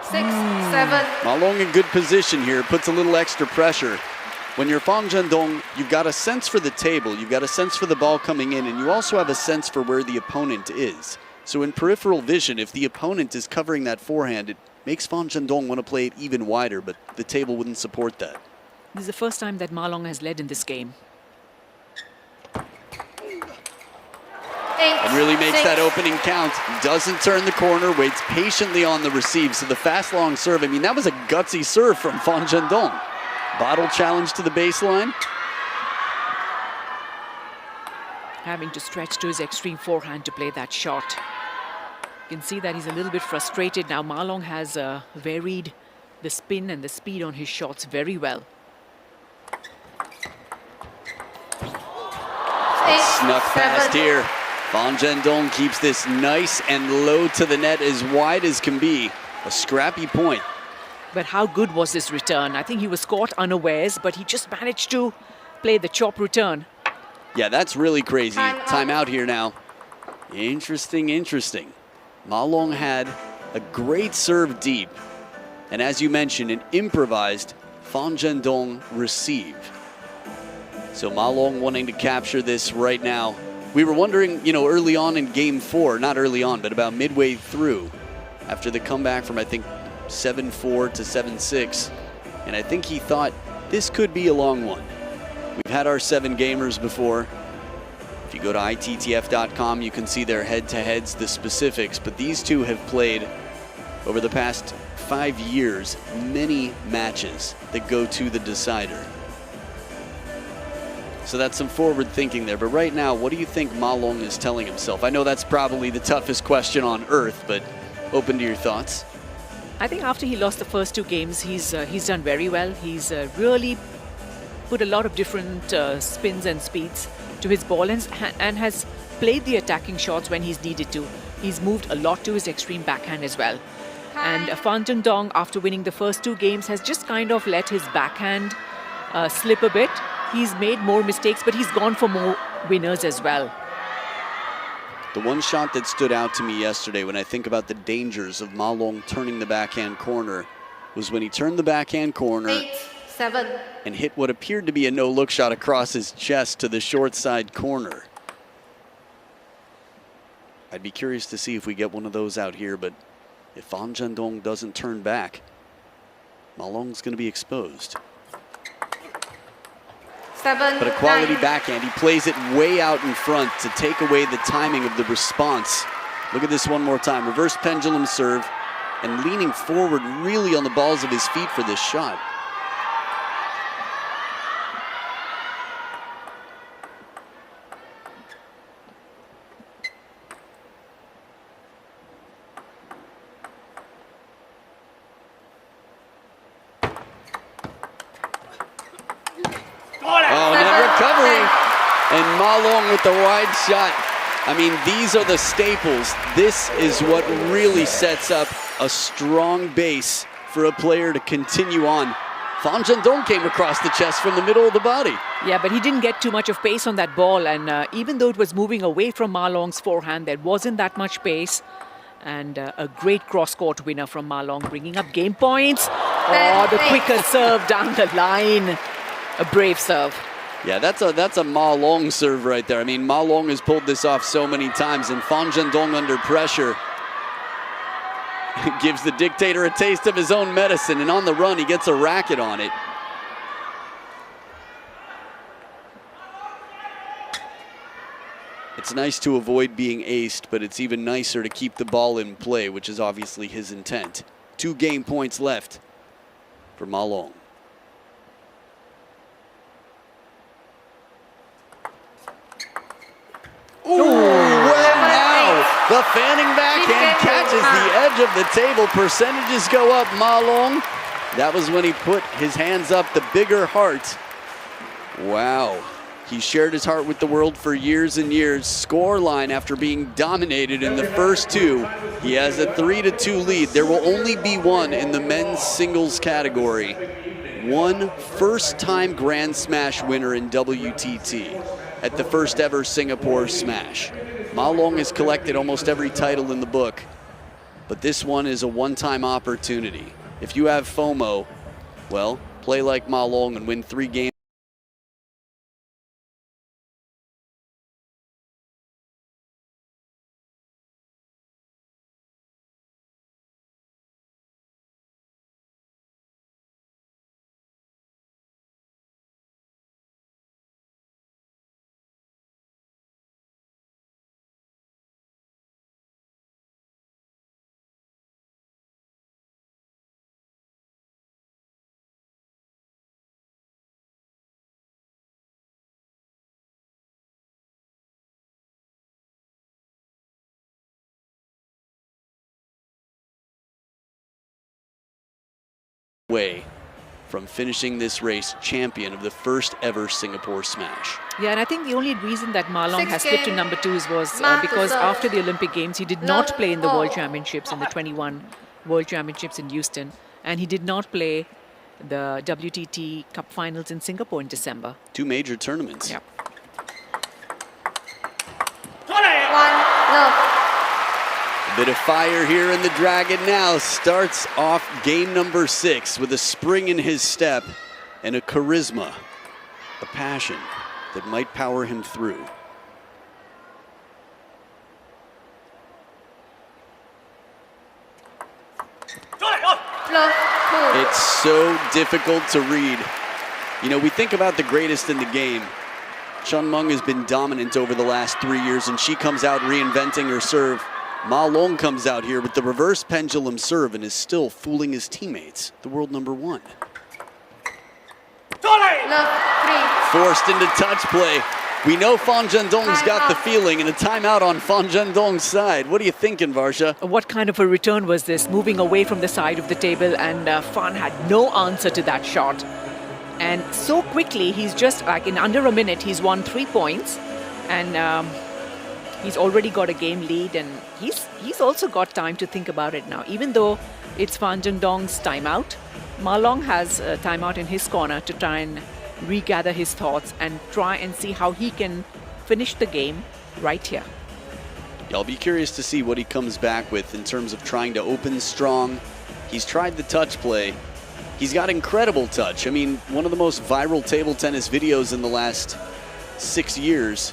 6, 7. Ma Long in good position here, puts a little extra pressure. When you're Fan Zhendong, you've got a sense for the table, you've got a sense for the ball coming in, and you also have a sense for where the opponent is. So in peripheral vision, if the opponent is covering that forehand, it makes Fan Zhendong want to play it even wider, but the table wouldn't support that. This is the first time that Ma Long has led in this game. 8, And really makes 6. that opening count. Doesn't turn the corner, waits patiently on the receive. So the fast long serve, I mean, that was a gutsy serve from Fan Zhendong. Bottle challenge to the baseline. Having to stretch to his extreme forehand to play that shot. You can see that he's a little bit frustrated now. Ma Long has varied the spin and the speed on his shots very well. 8, Snuck 7. past here. Fan Zhendong keeps this nice and low to the net, as wide as can be. A scrappy point. But how good was this return? I think he was caught unawares, but he just managed to play the chop return. Yeah, that's really crazy. Time Time out here now. Interesting, interesting. Ma Long had a great serve deep. And as you mentioned, an improvised Fan Zhendong receive. So Ma Long wanting to capture this right now. We were wondering, you know, early on in game 4, not early on, but about midway through, after the comeback from, I think, 7-4 to 7-6. And I think he thought this could be a long one. We've had our 7 gamers before. If you go to ITTF.com, you can see their head-to-heads, the specifics. But these two have played, over the past 5 years, many matches that go to the decider. So that's some forward thinking there. But right now, what do you think Ma Long is telling himself? I know that's probably the toughest question on earth, but open to your thoughts. I think after he lost the first 2 games, he's done very well. He's really put a lot of different spins and speeds to his ball and has played the attacking shots when he's needed to. He's moved a lot to his extreme backhand as well. And Fan Zhendong, after winning the first 2 games, has just kind of let his backhand slip a bit. He's made more mistakes, but he's gone for more winners as well. The one shot that stood out to me yesterday when I think about the dangers of Ma Long turning the backhand corner was when he turned the backhand corner 8, 7. and hit what appeared to be a no-look shot across his chest to the short side corner. I'd be curious to see if we get one of those out here, but if Fan Zhendong doesn't turn back, Ma Long's going to be exposed. 7. 7, But a quality 9. backhand. He plays it way out in front to take away the timing of the response. Look at this one more time. Reverse pendulum serve and leaning forward really on the balls of his feet for this shot. Oh, net recovery. And Ma Long with the wide shot. I mean, these are the staples. This is what really sets up a strong base for a player to continue on. Fan Zhendong came across the chest from the middle of the body. Yeah, but he didn't get too much of pace on that ball. And even though it was moving away from Ma Long's forehand, there wasn't that much pace. And a great cross-court winner from Ma Long, bringing up game points. Oh, the quicker serve down the line. A brave serve. Yeah, that's a Ma Long serve right there. I mean, Ma Long has pulled this off so many times, and Fan Zhendong under pressure gives the dictator a taste of his own medicine, and on the run, he gets a racket on it. It's nice to avoid being aced, but it's even nicer to keep the ball in play, which is obviously his intent. 2 game points left for Ma Long. Ooh, well now, the fanning backhand catches the edge of the table. Percentages go up, Ma Long. That was when he put his hands up, the bigger heart. Wow. He shared his heart with the world for years and years. Scoreline after being dominated in the first 2. He has a 3-2 lead. There will only be one in the men's singles category. One first-time Grand Smash winner in WTT at the first ever Singapore Smash. Ma Long has collected almost every title in the book, but this one is a one-time opportunity. If you have FOMO, well, play like Ma Long and win 3 games. Way from finishing this race champion of the first ever Singapore Smash. Yeah, and I think the only reason that Ma Long 6 has slipped to game. #2s was Ma because to serve. after the Olympic Games, he did not play in the World Championships, in the 21 World Championships in Houston, and he did not play the WTT Cup Finals in Singapore in December. 2 major tournaments. Yeah. 1, love. A bit of fire here in the Dragon now. Starts off game number 6 with a spring in his step and a charisma, a passion that might power him through. Love, 2. It's so difficult to read. You know, we think about the greatest in the game. Chen Meng has been dominant over the last 3 years, and she comes out reinventing her serve. Ma Long comes out here with the reverse pendulum serve and is still fooling his teammates. The world #1. Love, 3. Forced into touch play. We know Fan Zhendong's got the feeling, and a timeout on Fan Zhendong's side. What are you thinking, Varsha? What kind of a return was this? Moving away from the side of the table, and Fan had no answer to that shot. And so quickly, he's just like in under a minute, he's won 3 points, and he's already got a game lead, and he's also got time to think about it now. Even though it's Fan Zhendong's timeout, Ma Long has a timeout in his corner to try and regather his thoughts and try and see how he can finish the game right here. Yeah, I'll be curious to see what he comes back with in terms of trying to open strong. He's tried the touch play. He's got incredible touch. I mean, one of the most viral table tennis videos in the last 6 years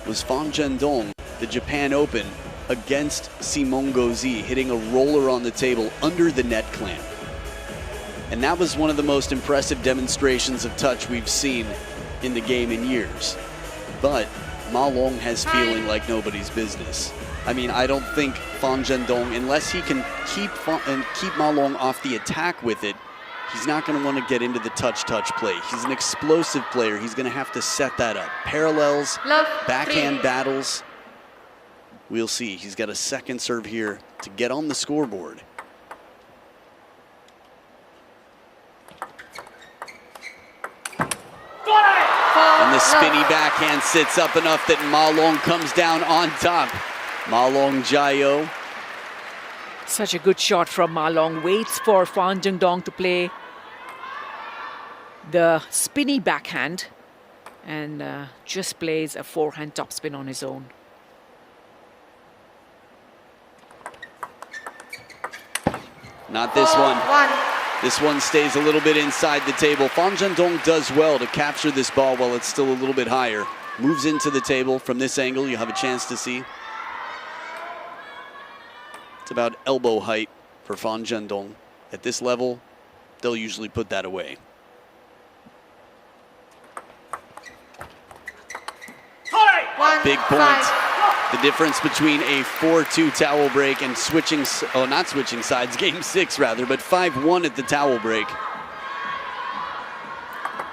was Fan Zhendong, the Japan Open, against Simon Gauzy, hitting a roller on the table under the net clamp. And that was one of the most impressive demonstrations of touch we've seen in the game in years. But Ma Long has feeling like nobody's business. I mean, I don't think Fan Zhendong, unless he can keep Ma Long off the attack with it, he's not going to want to get into the touch play. He's an explosive player. He's going to have to set that up. Parallels, backhand battles. We'll see. He's got a second serve here to get on the scoreboard. And the spinny backhand sits up enough that Ma Long comes down on top. Ma Long Jayo. Such a good shot from Ma Long. Waits for Fan Zhendong to play the spinny backhand and just plays a forehand topspin on his own. Not this one. This one stays a little bit inside the table. Fan Zhendong does well to capture this ball while it's still a little bit higher. Moves into the table from this angle. You have a chance to see. It's about elbow height for Fan Zhendong. At this level, they'll usually put that away. Big point. The difference between a 4-2 towel break and switching, oh, not switching sides, game 6 rather, but 5-1 at the towel break.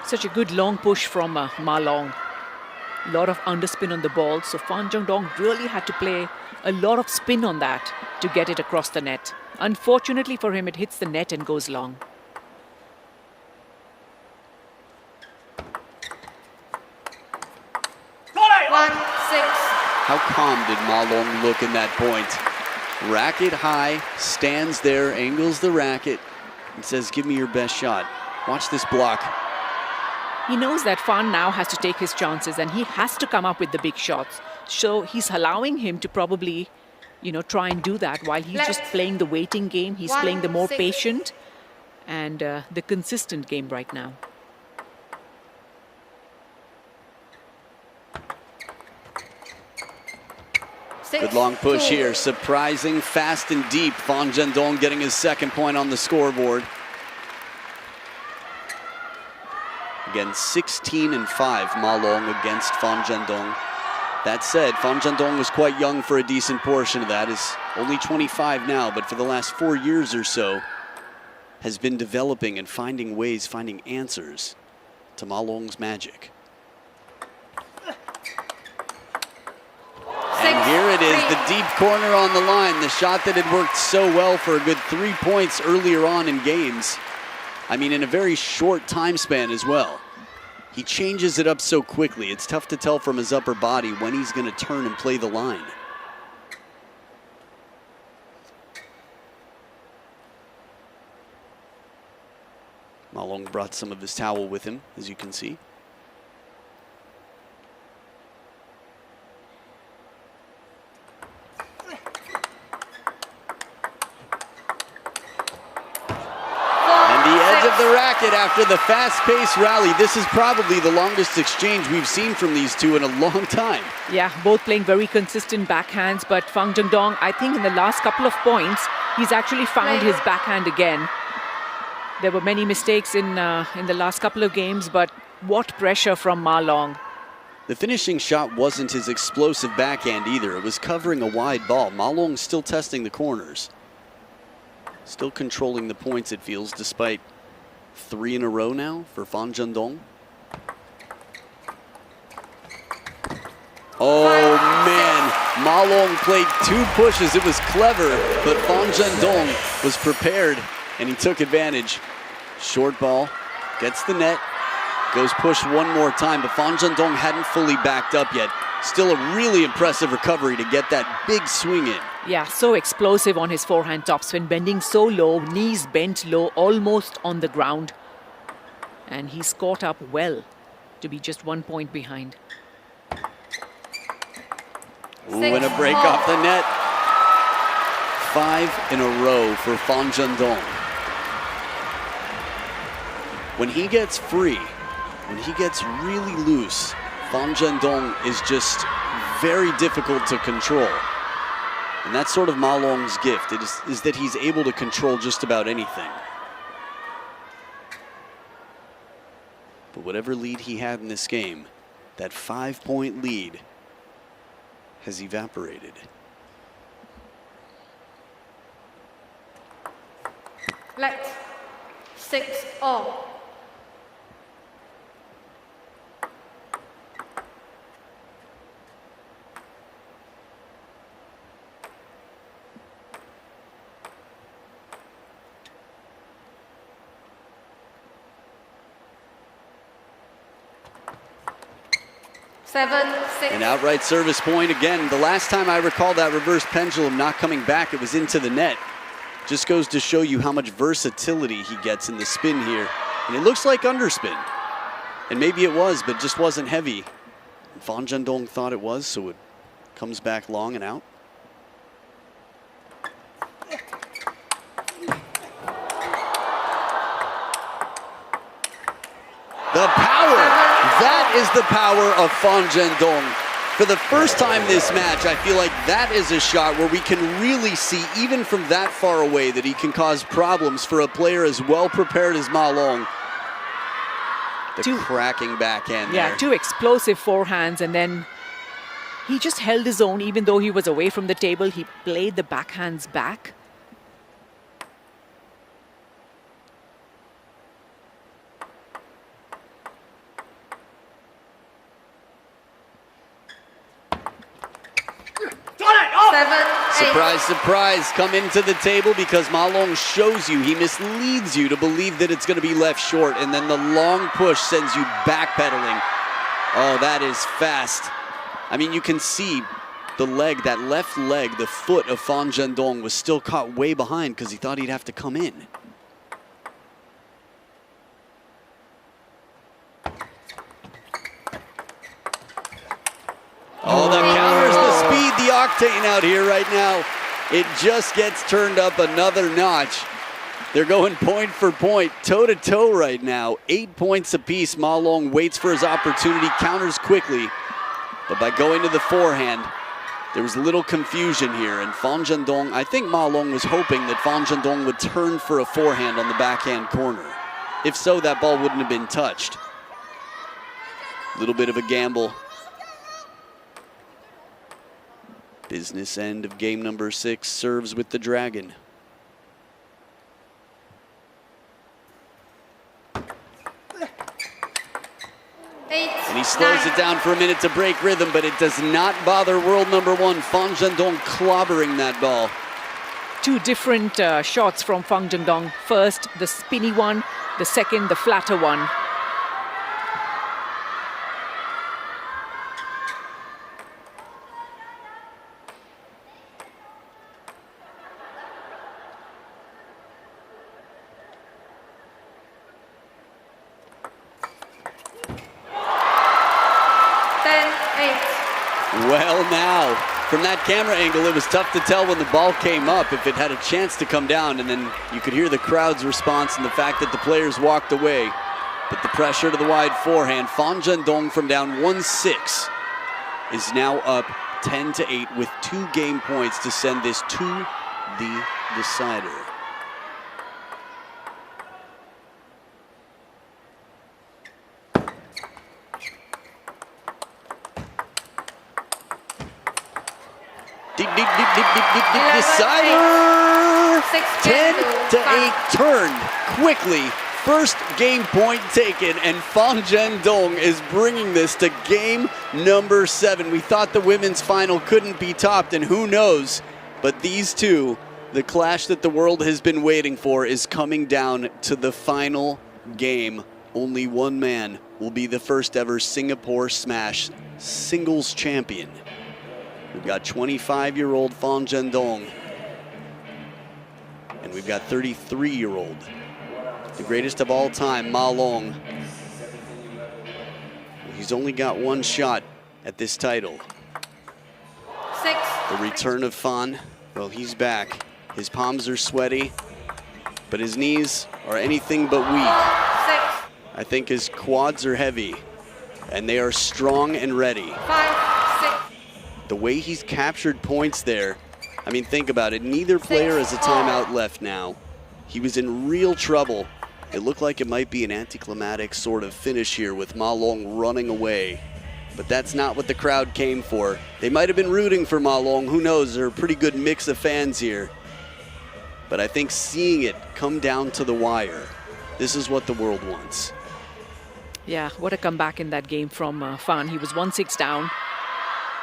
Such a good long push from Ma Long. A lot of underspin on the ball, so Fan Zhendong really had to play a lot of spin on that to get it across the net. Unfortunately for him, it hits the net and goes long. How calm did Ma Long look in that point? Racket high, stands there, angles the racket, and says, give me your best shot. Watch this block. He knows that Fan now has to take his chances and he has to come up with the big shots. So he's allowing him to probably, you know, try and do that while he's just playing the waiting game. He's playing the more patient and the consistent game right now. Good long push here. Surprising, fast and deep. Fan Zhendong getting his second point on the scoreboard. Again, 16-5 Ma Long against Fan Zhendong. That said, Fan Zhendong was quite young for a decent portion of that. Is only 25 now, but for the last 4 years or so has been developing and finding ways, finding answers to Ma Long's magic. And here it is, the deep corner on the line, the shot that had worked so well for a good 3 points earlier on in games. I mean, in a very short time span as well. He changes it up so quickly, it's tough to tell from his upper body when he's going to turn and play the line. Ma Long brought some of his towel with him, as you can see. The racket after the fast-paced rally. This is probably the longest exchange we've seen from these two in a long time. Yeah, both playing very consistent backhands, but Fan Zhendong, I think in the last couple of points, he's actually found his backhand again. There were many mistakes in the last couple of games, but what pressure from Ma Long. The finishing shot wasn't his explosive backhand either. It was covering a wide ball. Ma Long still testing the corners. Still controlling the points, it feels, despite 3 in a row now for Fan Zhendong. Oh man, Ma Long played 2 pushes. It was clever, but Fan Zhendong was prepared and he took advantage. Short ball, gets the net, goes push one more time, but Fan Zhendong hadn't fully backed up yet. Still a really impressive recovery to get that big swing in. Yeah, so explosive on his forehand topspin, bending so low, knees bent low, almost on the ground. And he's caught up well to be just 1 point behind. Ooh, and a break off the net. 5 in a row for Fan Zhendong. When he gets free, when he gets really loose, Fan Zhendong is just very difficult to control. And that's sort of Ma Long's gift, is that he's able to control just about anything. But whatever lead he had in this game, that 5-point lead has evaporated. Let 6-all. An outright service point again. The last time I recall that reverse pendulum not coming back, it was into the net. Just goes to show you how much versatility he gets in the spin here. And it looks like underspin. And maybe it was, but just wasn't heavy. And Fan Zhendong thought it was, so it comes back long and out. The power! That is the power of Fan Zhendong. For the first time this match, I feel like that is a shot where we can really see, even from that far away, that he can cause problems for a player as well prepared as Ma Long. The cracking backhand there. Yeah, two explosive forehands, and then he just held his own even though he was away from the table. He played the backhands back. Surprise, surprise, come into the table because Ma Long shows you, he misleads you to believe that it's going to be left short, and then the long push sends you backpedaling. Oh, that is fast. I mean, you can see the leg, that left leg, the foot of Fan Zhendong was still caught way behind because he thought he'd have to come in. Oh, the counters the speed, the octane out here right now. It just gets turned up another notch. They're going point for point, toe-to-toe right now. 8 points apiece. Ma Long waits for his opportunity, counters quickly. But by going to the forehand, there was a little confusion here. And Fan Zhendong, I think Ma Long was hoping that Fan Zhendong would turn for a forehand on the backhand corner. If so, that ball wouldn't have been touched. A little bit of a gamble. Business end of game number 6, serves with the Dragon. And he slows it down for a minute to break rhythm, but it does not bother world number 1, Fan Zhendong, clobbering that ball. Two different shots from Fan Zhendong. First, the spinny one. The second, the flatter one. Well, now, from that camera angle, it was tough to tell when the ball came up if it had a chance to come down, and then you could hear the crowd's response and the fact that the players walked away. But the pressure to the wide forehand, Fan Zhendong from down 1-6 is now up 10-8 with 2 game points to send this to the decider. Decider! 10-8 turned quickly. First game point taken, and Fan Zhendong is bringing this to game number 7. We thought the women's final couldn't be topped, and who knows, but these two, the clash that the world has been waiting for, is coming down to the final game. Only one man will be the first ever Singapore Smash singles champion. We've got 25-year-old Fan Zhendong, and we've got 33-year-old, the greatest of all time, Ma Long. He's only got one shot at this title. 6. The return of Fan, well, he's back. His palms are sweaty, but his knees are anything but weak. 6. I think his quads are heavy, and they are strong and ready. 5, 6. The way he's captured points there, I mean, think about it. Neither player has a timeout left now. He was in real trouble It looked like it might be an anticlimactic sort of finish here with Ma Long running away. But that's not what the crowd came for. They might have been rooting for Ma Long. Who knows? They're a pretty good mix of fans here. But I think seeing it come down to the wire, this is what the world wants. Yeah, what a comeback in that game from Fan. He was 1-6 down,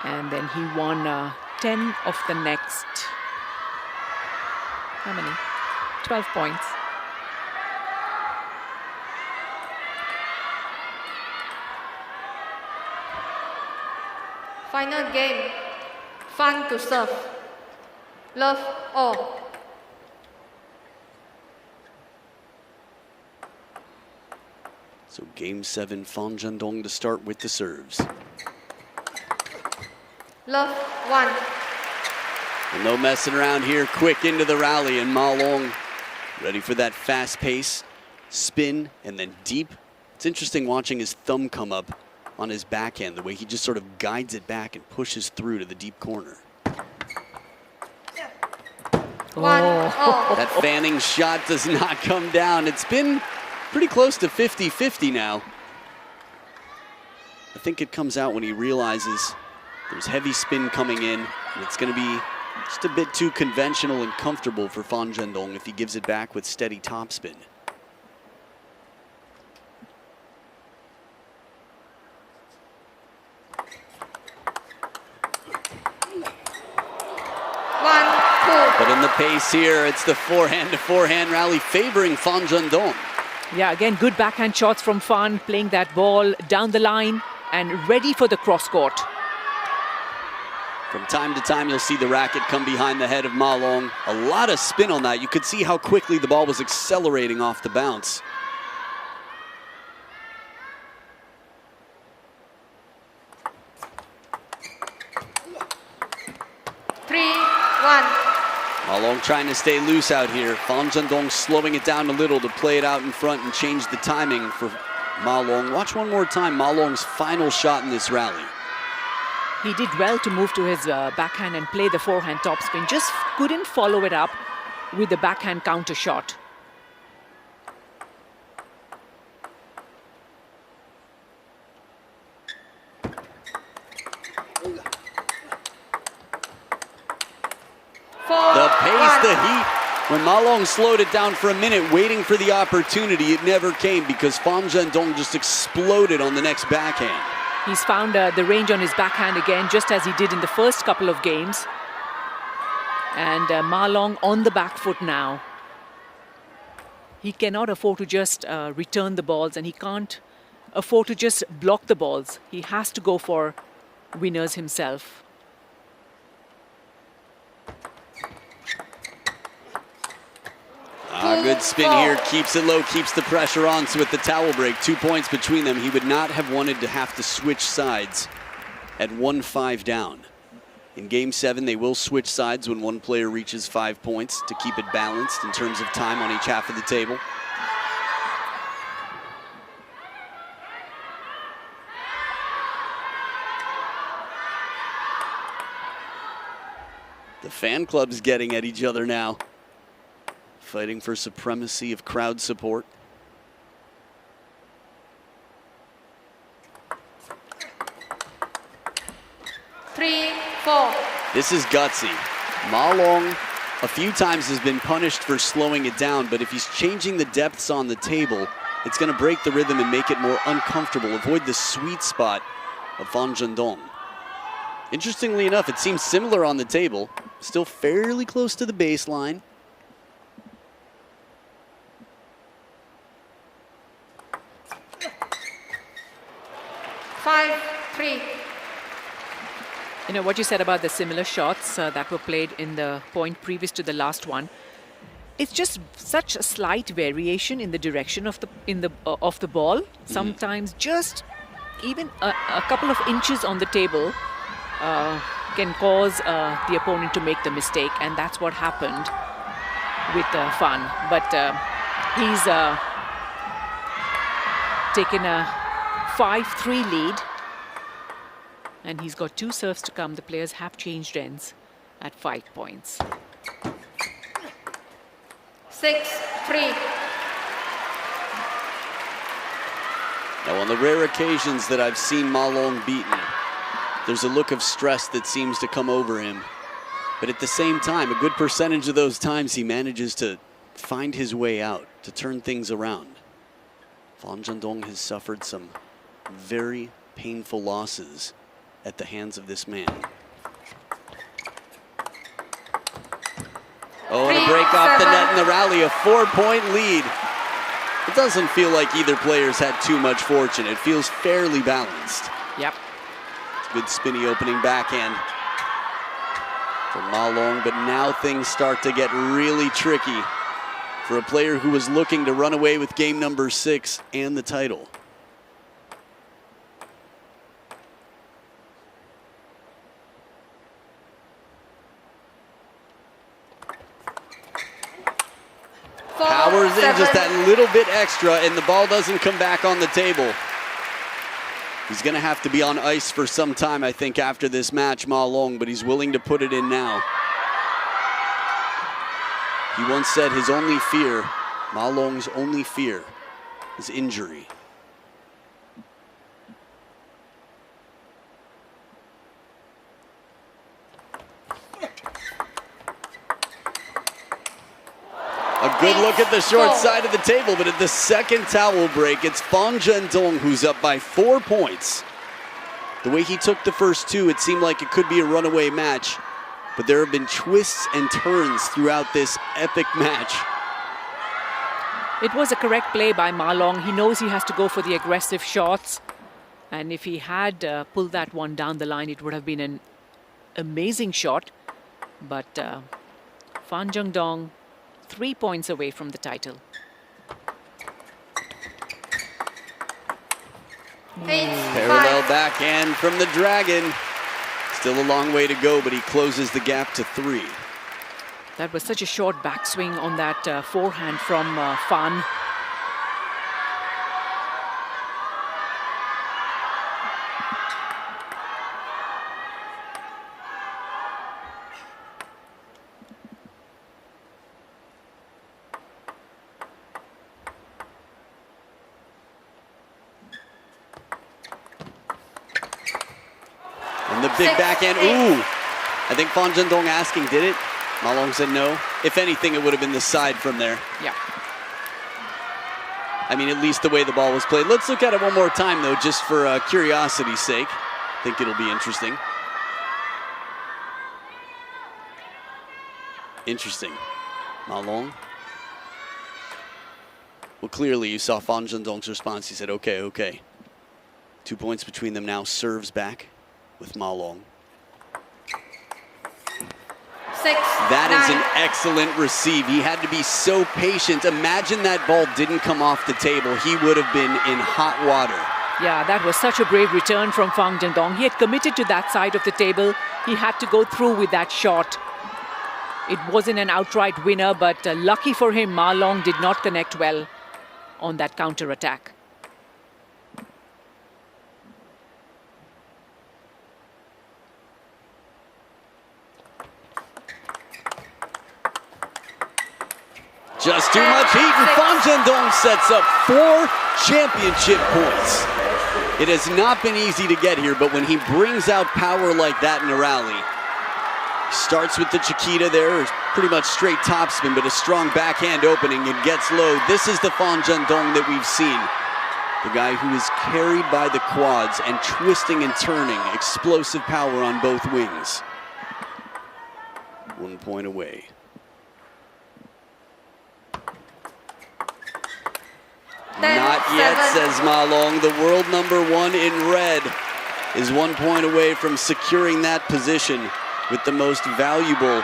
and then he won 10 of the next, how many? 12 points. Final game. Fan to serve. Love all. So game 7, Fan Zhendong to start with the serves. Love 1. And no messing around here, quick into the rally, and Ma Long ready for that fast pace, spin, and then deep. It's interesting watching his thumb come up on his backhand, the way he just sort of guides it back and pushes through to the deep corner. 1-all. That fanning shot does not come down. It's been pretty close to 50-50 now. I think it comes out when he realizes there's heavy spin coming in, and it's going to be just a bit too conventional and comfortable for Fan Zhendong if he gives it back with steady topspin. But in the pace here, it's the forehand-to-forehand rally favoring Fan Zhendong. Yeah, again, good backhand shots from Fan, playing that ball down the line and ready for the cross court. From time to time, you'll see the racket come behind the head of Ma Long. A lot of spin on that. You could see how quickly the ball was accelerating off the bounce. Ma Long trying to stay loose out here. Fan Zhendong slowing it down a little to play it out in front and change the timing for Ma Long. Watch one more time Ma Long's final shot in this rally. He did well to move to his backhand and play the forehand topspin. Just couldn't follow it up with the backhand counter shot. The pace, the heat. When Ma Long slowed it down for a minute, waiting for the opportunity, it never came because Fan Zhendong just exploded on the next backhand. He's found the range on his backhand again, just as he did in the first couple of games. And Ma Long on the back foot now. He cannot afford to just return the balls, and he can't afford to just block the balls. He has to go for winners himself. Good spin here, keeps it low, keeps the pressure on. So with the towel break, 2 points between them, he would not have wanted to have to switch sides at 1-5 down. In game 7, they will switch sides when one player reaches 5 points to keep it balanced in terms of time on each half of the table. The fan club's getting at each other now, fighting for supremacy of crowd support. This is gutsy. Ma Long a few times has been punished for slowing it down, but if he's changing the depths on the table, it's going to break the rhythm and make it more uncomfortable. Avoid the sweet spot of Fan Zhendong. Interestingly enough, it seems similar on the table. Still fairly close to the baseline. You know what you said about the similar shots that were played in the point previous to the last one. It's just such a slight variation in the direction of the ball. Sometimes just even a couple of inches on the table can cause the opponent to make the mistake, and that's what happened with Fan. But he's taken a 5-3 lead. And he's got 2 serves to come. The players have changed ends at 5 points. 6-3. Now, on the rare occasions that I've seen Ma Long beaten, there's a look of stress that seems to come over him. But at the same time, a good percentage of those times he manages to find his way out, to turn things around. Fan Zhendong has suffered some very painful losses at the hands of this man. Oh, and a break off the net in the rally, a 4-point lead. It doesn't feel like either player's had too much fortune. It feels fairly balanced. Yep. It's a good spinny opening backhand from Ma Long, but now things start to get really tricky for a player who was looking to run away with game number 6 and the title. Powers in just that little bit extra, and the ball doesn't come back on the table. He's going to have to be on ice for some time, I think, after this match, Ma Long, but he's willing to put it in now. He once said his only fear, Ma Long's only fear, is injury. A good look at the short side of the table, but at the second towel break, it's Fan Zhendong who's up by 4 points. The way he took the first 2, it seemed like it could be a runaway match, but there have been twists and turns throughout this epic match. It was a correct play by Ma Long. He knows he has to go for the aggressive shots. And if he had pulled that one down the line, it would have been an amazing shot. But Fan Zhendong, 3 points away from the title. Parallel backhand from the Dragon. Still a long way to go, but he closes the gap to 3. That was such a short backswing on that forehand from Fan. And the big backhand, ooh! I think Fan Zhendong asking, did it? Ma Long said no. If anything, it would have been the side from there. Yeah. I mean, at least the way the ball was played. Let's look at it one more time, though, just for curiosity's sake. I think it'll be interesting. Interesting. Ma Long. Well, clearly you saw Fan Zhendong's response. He said, okay, okay. 2 points between them now. Serves back with Ma Long. That is an excellent receive. He had to be so patient. Imagine that ball didn't come off the table. He would have been in hot water. Yeah, that was such a brave return from Fan Zhendong. He had committed to that side of the table. He had to go through with that shot. It wasn't an outright winner, but lucky for him, Ma Long did not connect well on that counter-attack. Just too much heat, and Fan Zhendong sets up 4 championship points. It has not been easy to get here, but when he brings out power like that in a rally, starts with the Chiquita there, pretty much straight topspin, but a strong backhand opening and gets low. This is the Fan Zhendong that we've seen. The guy who is carried by the quads and twisting and turning, explosive power on both wings. 1 point away. Not yet, says Ma Long. The world #1 in red is 1 point away from securing that position with the most valuable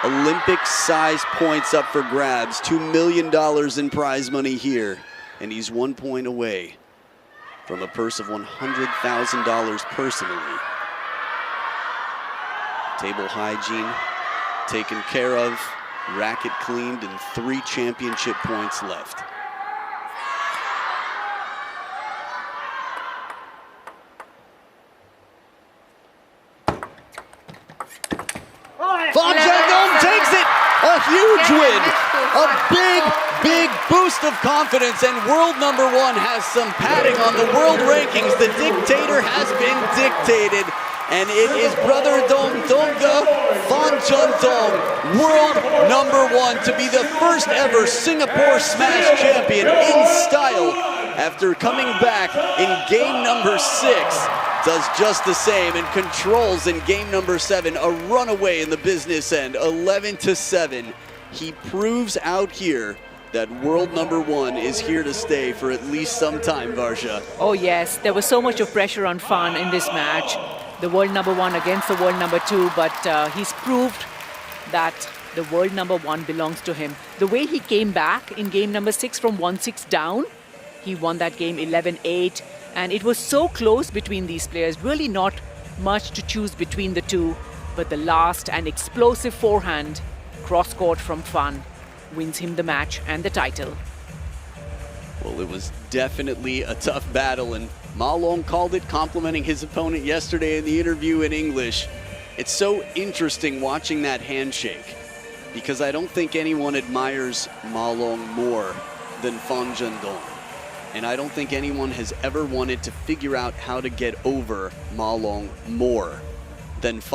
Olympic-size points up for grabs. $2 million in prize money here. And he's 1 point away from a purse of $100,000 personally. Table hygiene taken care of, racket cleaned, and 3 championship points left. Fan Zhendong takes it! A huge win! A big, big boost of confidence, and world number one has some padding on the world rankings. The dictator has been dictated, and it is brother Dongdonga Fan Zhendong, world number one, to be the first ever Singapore Smash champion in style after coming back in game number 6. Does just the same and controls in game number 7, a runaway in the business end, 11-7. He proves out here that world number one is here to stay for at least some time, Varsha. Oh yes, there was so much of pressure on Fan in this match. The world number one against the world number two, but he's proved that the world number one belongs to him. The way he came back in game number 6 from 1-6 down, he won that game 11-8. And it was so close between these players, really not much to choose between the two. But the last and explosive forehand cross-court from Fan wins him the match and the title. Well, it was definitely a tough battle, and Ma Long called it, complimenting his opponent yesterday in the interview in English. It's so interesting watching that handshake, because I don't think anyone admires Ma Long more than Fan Zhendong. And I don't think anyone has ever wanted to figure out how to get over Ma Long more than Fan.